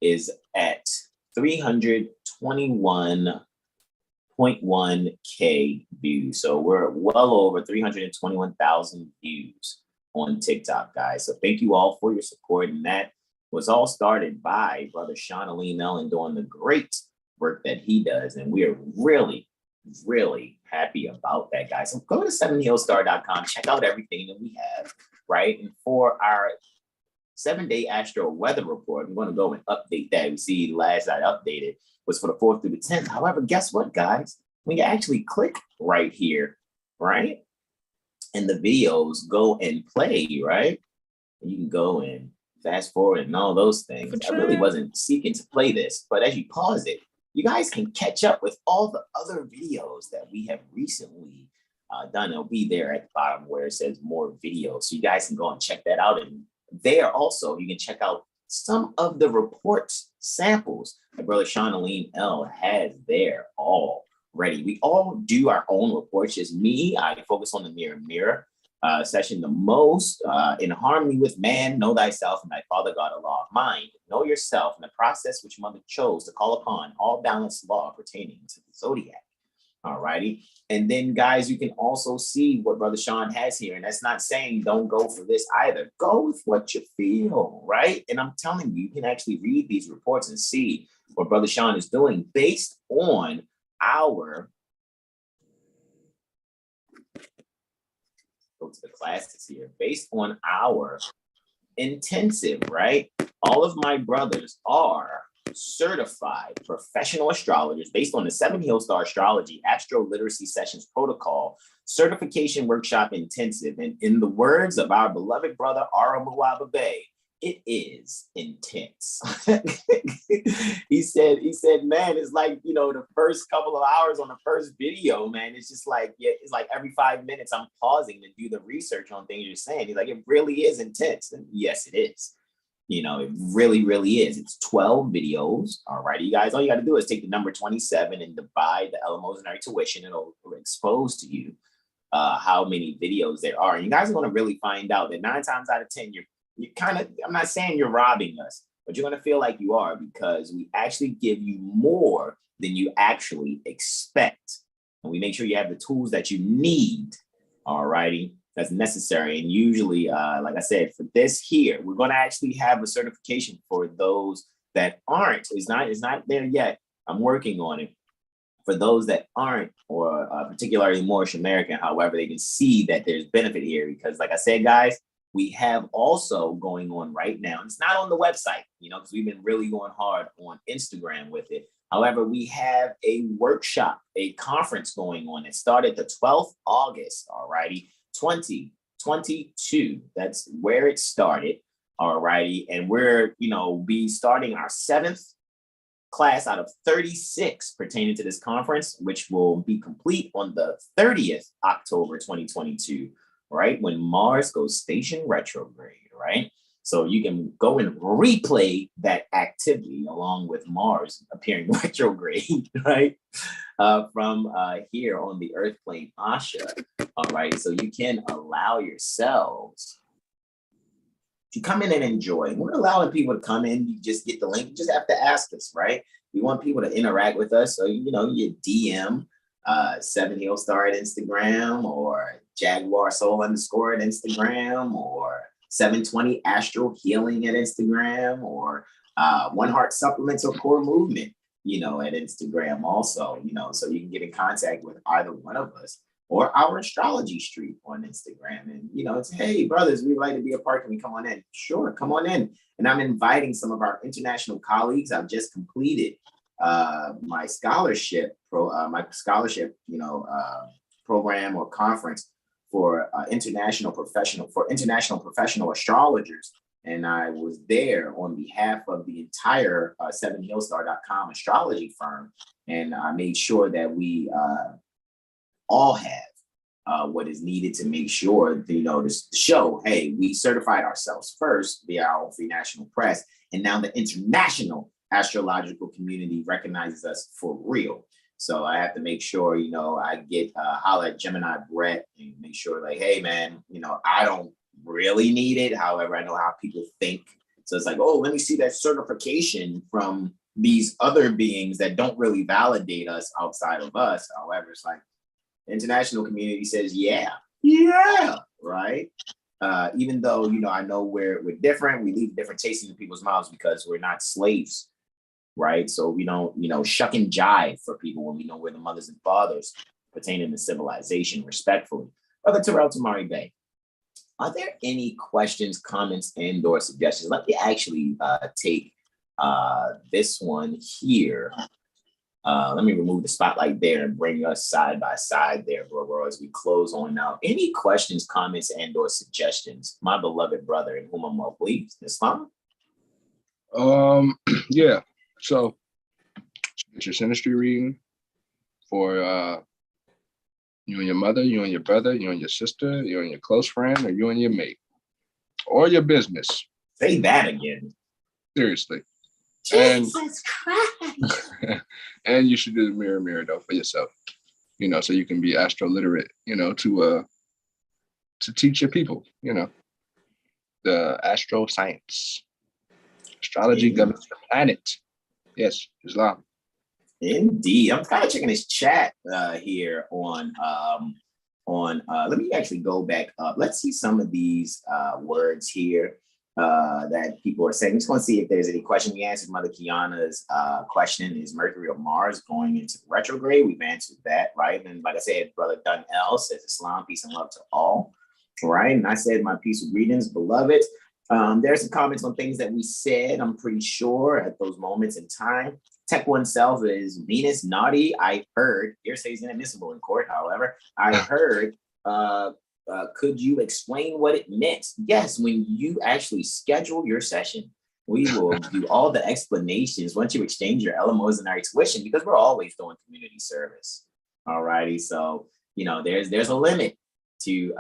is at 321.1K views. So we're well over 321,000 views on TikTok, guys. So thank you all for your support. And that was all started by Brother Sean Alim Ellen doing the great work that he does. And we are really, really happy about that, guys. So go to 7HealStar.com, check out everything that we have, right? And for our 7-day Astro weather report, I'm going to go and update that. We see the last I updated was for the 4th through the 10th. However, guess what, guys? When you actually click right here, right? And the videos go and play, right? And you can go and fast forward and all those things. I really wasn't seeking to play this, but as you pause it, you guys can catch up with all the other videos that we have recently done. It'll be there at the bottom where it says more videos. So you guys can go and check that out. And there also, you can check out some of the reports samples that Brother Sean Alim L has there already. We all do our own reports. Just me, I focus on the mirror session the most. In harmony with man, know thyself and thy father God, a law of mind. Know yourself and the process which mother chose to call upon all balanced law pertaining to the zodiac. All righty. And then, guys, you can also see what Brother Sean has here. And that's not saying don't go for this either. Go with what you feel, right? And I'm telling you, you can actually read these reports and see what Brother Sean is doing based on our to the classes here. Based on our intensive, right? All of my brothers are certified professional astrologers based on the 7HealStar Astrology AstroLiteracy Sessions Protocol Certification Workshop Intensive. And in the words of our beloved brother, Ara Muwaba Bey, it is intense. he said, man, it's like, you know, the first couple of hours on the first video, man, it's just like, yeah, it's like every 5 minutes I'm pausing to do the research on things you're saying. He's like, it really is intense. And yes, it is. You know, it really, really is. It's 12 videos. All right, you guys, all you got to do is take the number 27 and divide the eleemosynary tuition. It'll expose to you how many videos there are. And you guys are going to really find out that 9 times out of 10, you kind of, I'm not saying you're robbing us, but you're going to feel like you are, because we actually give you more than you actually expect. And we make sure you have the tools that you need, all righty, that's necessary. And usually, like I said, for this here, we're going to actually have a certification for those that aren't. It's not there yet. I'm working on it. For those that aren't, or particularly Moorish American, however, they can see that there's benefit here, because like I said, guys, we have also going on right now. It's not on the website, you know, because we've been really going hard on Instagram with it. However, we have a workshop, a conference going on. It started the 12th August, all righty, 2022. That's where it started, all righty. And we're, you know, be starting our 7th class out of 36 pertaining to this conference, which will be complete on the 30th October 2022. Right, when Mars goes station retrograde, right? So you can go and replay that activity along with Mars appearing retrograde, right? From here on the Earth plane Asha, all right? So you can allow yourselves to come in and enjoy. We're allowing people to come in, you just get the link, you just have to ask us, right? We want people to interact with us. So, you know, you DM 7HealStar at Instagram, or Jaguar Soul _ at Instagram, or 720 Astro Healing at Instagram, or One Heart Supplements or Core Movement, you know, at Instagram also, you know, so you can get in contact with either one of us, or our astrology street on Instagram. And, you know, it's, hey, brothers, we'd like to be a part. Can we come on in? Sure, come on in. And I'm inviting some of our international colleagues. I've just completed my scholarship, you know, program or conference for international professional astrologers. And I was there on behalf of the entire 7HealStar.com astrology firm. And I made sure that we all have what is needed to make sure that, you know, to show, hey, we certified ourselves first via our own free national press. And now the international astrological community recognizes us for real. So I have to make sure, you know, I get holler at Gemini Brett and make sure, like, hey, man, you know, I don't really need it. However, I know how people think. So it's like, oh, let me see that certification from these other beings that don't really validate us outside of us. However, it's like the international community says, yeah, right. Even though, you know, I know we're different, we leave different tastes in people's mouths because we're not slaves. Right. So we don't, you know, shuck and jive for people when we know we're the mothers and fathers pertaining to civilization respectfully. Brother Terrell Tamari Bey, are there any questions, comments, and or suggestions? Let me actually take this one here. Let me remove the spotlight there and bring us side by side there, bro, as we close on now. Any questions, comments, and or suggestions? My beloved brother in whom I'm well pleased, Islam? Yeah. So it's your Synastry reading for you and your mother, you and your brother, you and your sister, you and your close friend, or you and your mate, or your business. Say that again. Seriously. Jesus Christ. And you should do the mirror though for yourself, you know, so you can be astro-literate, you know, to teach your people, you know, the astro science. Astrology governs the planet. Yes, Islam. Indeed. I'm kind of checking this chat here on let me actually go back up. Let's see some of these words here that people are saying. I'm just going to see if there's any question. We answered Mother Kiana's question, is Mercury or Mars going into retrograde? We've answered that, right? And like I said, Brother Dunell says Islam, peace and love to all. right? And I said my piece of greetings, beloveds. There's some comments on things that we said, I'm pretty sure, at those moments in time. Tech oneself is Venus naughty. I heard, hearsay is inadmissible in court, however. I heard, could you explain what it meant? Yes, when you actually schedule your session, we will do all the explanations once you exchange your LMOs and our tuition, because we're always doing community service. All righty. So, there's a limit to,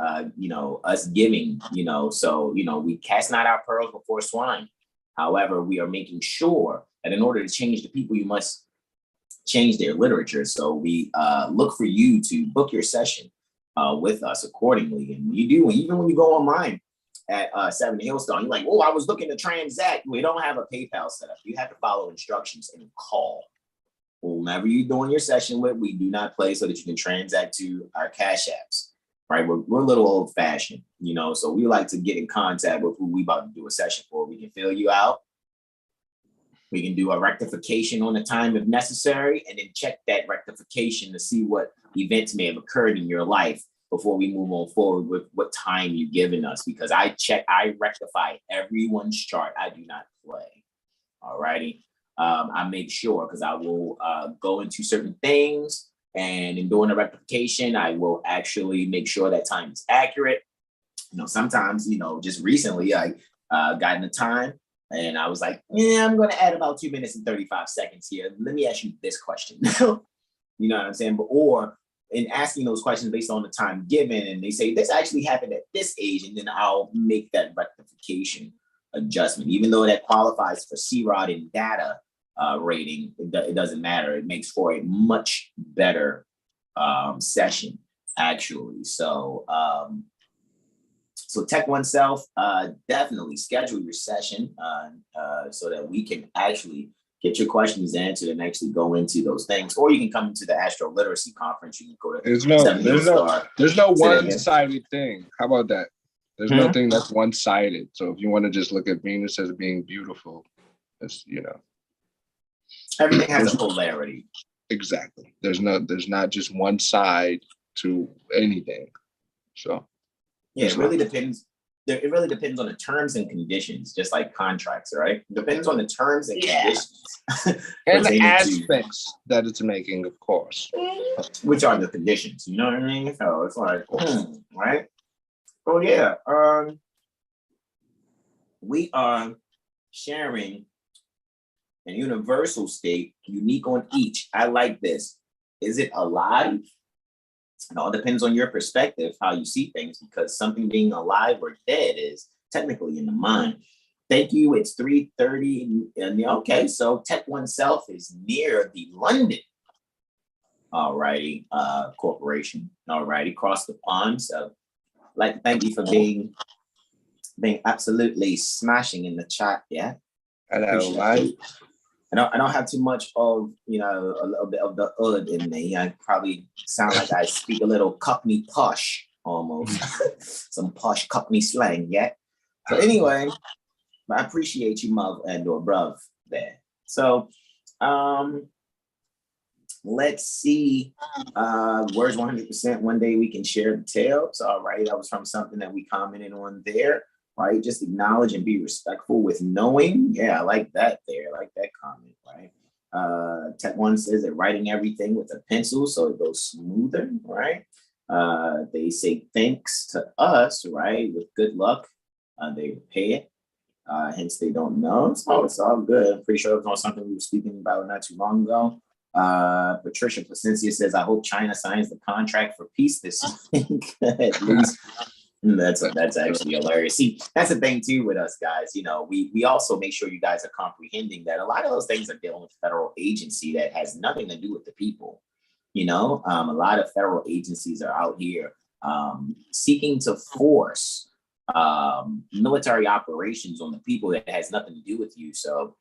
us giving, so, we cast not our pearls before swine. However, we are making sure that in order to change the people, you must change their literature. So we look for you to book your session with us accordingly. And you do, even when you go online at 7HealStar, you're like, oh, I was looking to transact. We don't have a PayPal set up. You have to follow instructions and call. Whomever you're doing your session with, we do not play so that you can transact to our Cash Apps. Right, we're a little old fashioned, so we like to get in contact with who we about to do a session for. We can fill you out. We can do a rectification on the time if necessary, and then check that rectification to see what events may have occurred in your life before we move on forward with what time you've given us. Because I rectify everyone's chart. I do not play. All righty. I make sure, because I will go into certain things. And in doing a rectification, I will actually make sure that time is accurate. Sometimes, just recently I got in the time and I was like, yeah, I'm going to add about 2 minutes and 35 seconds here. Let me ask you this question. You know what I'm saying? Or in asking those questions based on the time given, and they say this actually happened at this age, and then I'll make that rectification adjustment, even though that qualifies for C-Rod and data rating, it doesn't matter. It makes for a much better session, actually. So, so Tech oneself, definitely schedule your session so that we can actually get your questions answered and actually go into those things. Or you can come to the AstroLiteracy conference. You can go to there's no one-sided thing. How about that? There's nothing that's one-sided. So if you want to just look at Venus as being beautiful, it's everything has a polarity. Exactly. There's not just one side to anything. So yeah, it really depends. It really depends on the terms and conditions, just like contracts, right? It depends on the terms and conditions. And the aspects that it's making, of course. Which are the conditions, you know what I mean? So it's like, right? So yeah, we are sharing an universal state, unique on each. I like this. Is it alive? It all depends on your perspective, how you see things, because something being alive or dead is technically in the mind. Thank you. It's 3:30. And okay, so Tech oneself is near the London corporation. Across the pond. So thank you for being absolutely smashing in the chat. Yeah. Hello, I don't have too much of, a little bit of the in me. I probably sound like I speak a little Cockney posh almost. Some posh Cockney slang, yeah? So anyway, I appreciate you, Mov and or bruv there. So let's see. Words 100%. One day we can share the tales. All right, that was from something that we commented on there. Right, just acknowledge and be respectful with knowing. Yeah, I like that there. I like that comment, right? Tech one says that writing everything with a pencil so it goes smoother, right? They say thanks to us, right? With good luck, they repay it. Hence, they don't know. So it's all good. I'm pretty sure it was something we were speaking about not too long ago. Patricia Placencia says, I hope China signs the contract for peace this week. At least. That's actually hilarious. See, that's the thing too with us guys. We also make sure you guys are comprehending that a lot of those things are dealing with federal agency that has nothing to do with the people. A lot of federal agencies are out here seeking to force military operations on the people that has nothing to do with you. So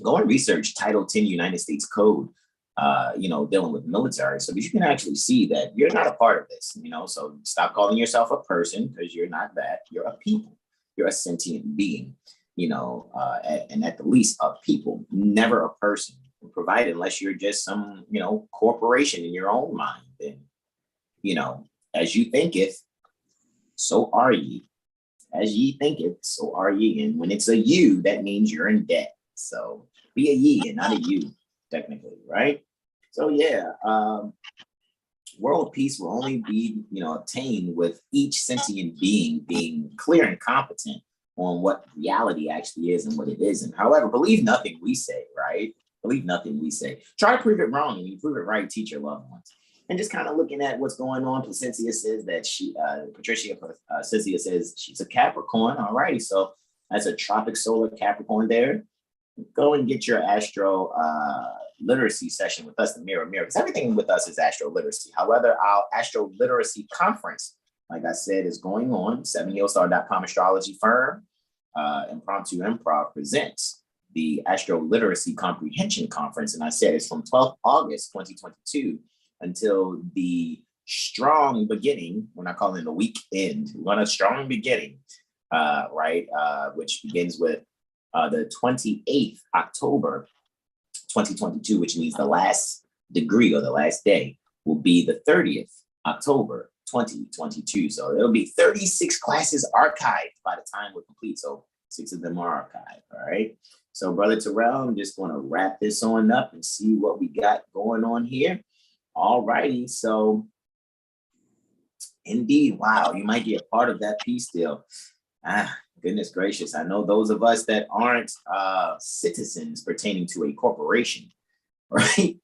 go and research Title 10 United States Code. Dealing with military, so that you can actually see that you're not a part of this, so stop calling yourself a person, because you're not that. You're a people. You're a sentient being, and at the least a people, never a person, provided unless you're just some, corporation in your own mind. And, as you thinketh, so are ye. As ye think it, so are ye. And when it's a you, that means you're in debt. So be a ye and not a you, technically, right? So yeah, world peace will only be, attained with each sentient being clear and competent on what reality actually is and what it isn't. However, believe nothing we say, right? Believe nothing we say. Try to prove it wrong, and when you prove it right, teach your loved ones. And just kind of looking at what's going on, Placencia says that Patricia Cynthia says she's a Capricorn. All righty, so that's a tropic solar Capricorn there. Go and get your astro literacy session with us, the Mirror, because everything with us is astro literacy. However, our astro literacy conference, like I said, is going on. 7HealStar.com Astrology Firm, Impromptu Improv presents the Astro Literacy Comprehension Conference. And I said it's from 12th August 2022 until the strong beginning. We're not calling it a weekend. We want a strong beginning, right? Which begins with the 28th October 2022, which means the last degree or the last day will be the 30th October 2022. So it'll be 36 classes archived by the time we're complete. So 6 of them are archived. All right. So Brother Terrell, I'm just going to wrap this on up and see what we got going on here. All righty. So indeed, wow, you might be a part of that peace deal. Goodness gracious. I know those of us that aren't citizens pertaining to a corporation, right?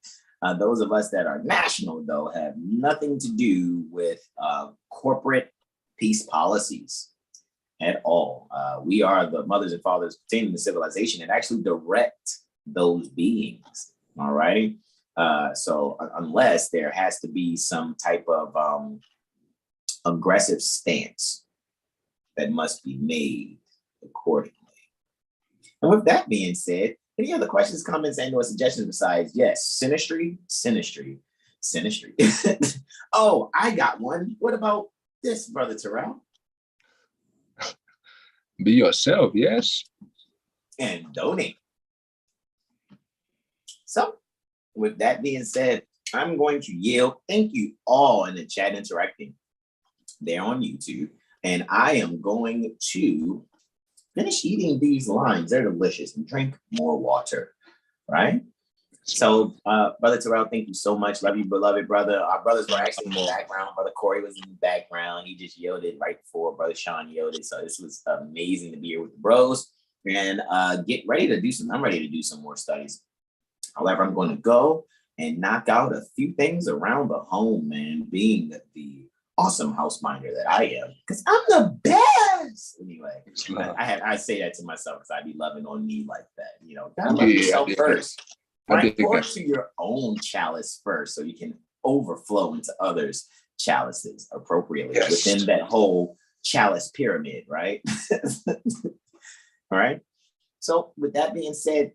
Those of us that are national, though, have nothing to do with corporate peace policies at all. We are the mothers and fathers pertaining to civilization and actually direct those beings, all righty? So unless there has to be some type of aggressive stance that must be made accordingly. And with that being said, any other questions, comments, and or suggestions besides, yes, Synastry? Oh, I got one. What about this, Brother Terrell? Be yourself, yes. And donate. So, with that being said, I'm going to yield. Thank you all in the chat interacting there on YouTube. And I am going to finish eating these limes. They're delicious, and drink more water, right? So, Brother Terrell, thank you so much. Love you, beloved brother. Our brothers were actually in the background. Brother Corey was in the background. He just yielded right before Brother Sean yielded. So this was amazing to be here with the bros. And get ready to do some, I'm ready to do some more studies. However, I'm going to go and knock out a few things around the home, man, being the awesome house minder that I am, because I'm the best. Anyway, I say that to myself because I be loving on me like that. You know, gotta love yourself first. Right? Pour to your own chalice first so you can overflow into others' chalices appropriately within that whole chalice pyramid, right? All right. So with that being said,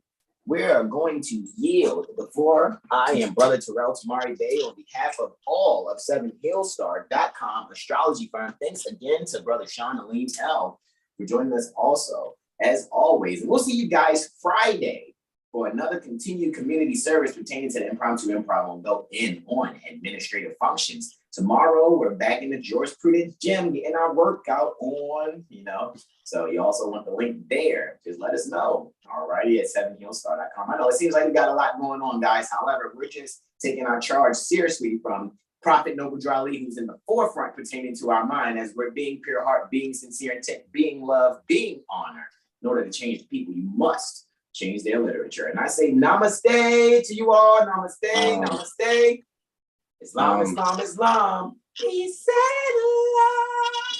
we are going to yield the floor. I am Brother Terrell Tamari Bay on behalf of all of 7HealStar.com Astrology Firm. Thanks again to Brother Sean Alim L for joining us also, as always. And we'll see you guys Friday for another continued community service pertaining to the Impromptu Improv on Go In on administrative functions. Tomorrow, we're back in the jurisprudence gym getting our workout on, So you also want the link there. Just let us know. All righty, at 7HealStar.com. I know it seems like we got a lot going on, guys. However, we're just taking our charge seriously from Prophet Noble Drali, who's in the forefront pertaining to our mind, as we're being pure heart, being sincere intent, being love, being honor. In order to change the people, you must change their literature. And I say namaste to you all. Namaste, namaste. Islam, Islam, Islam. He said love.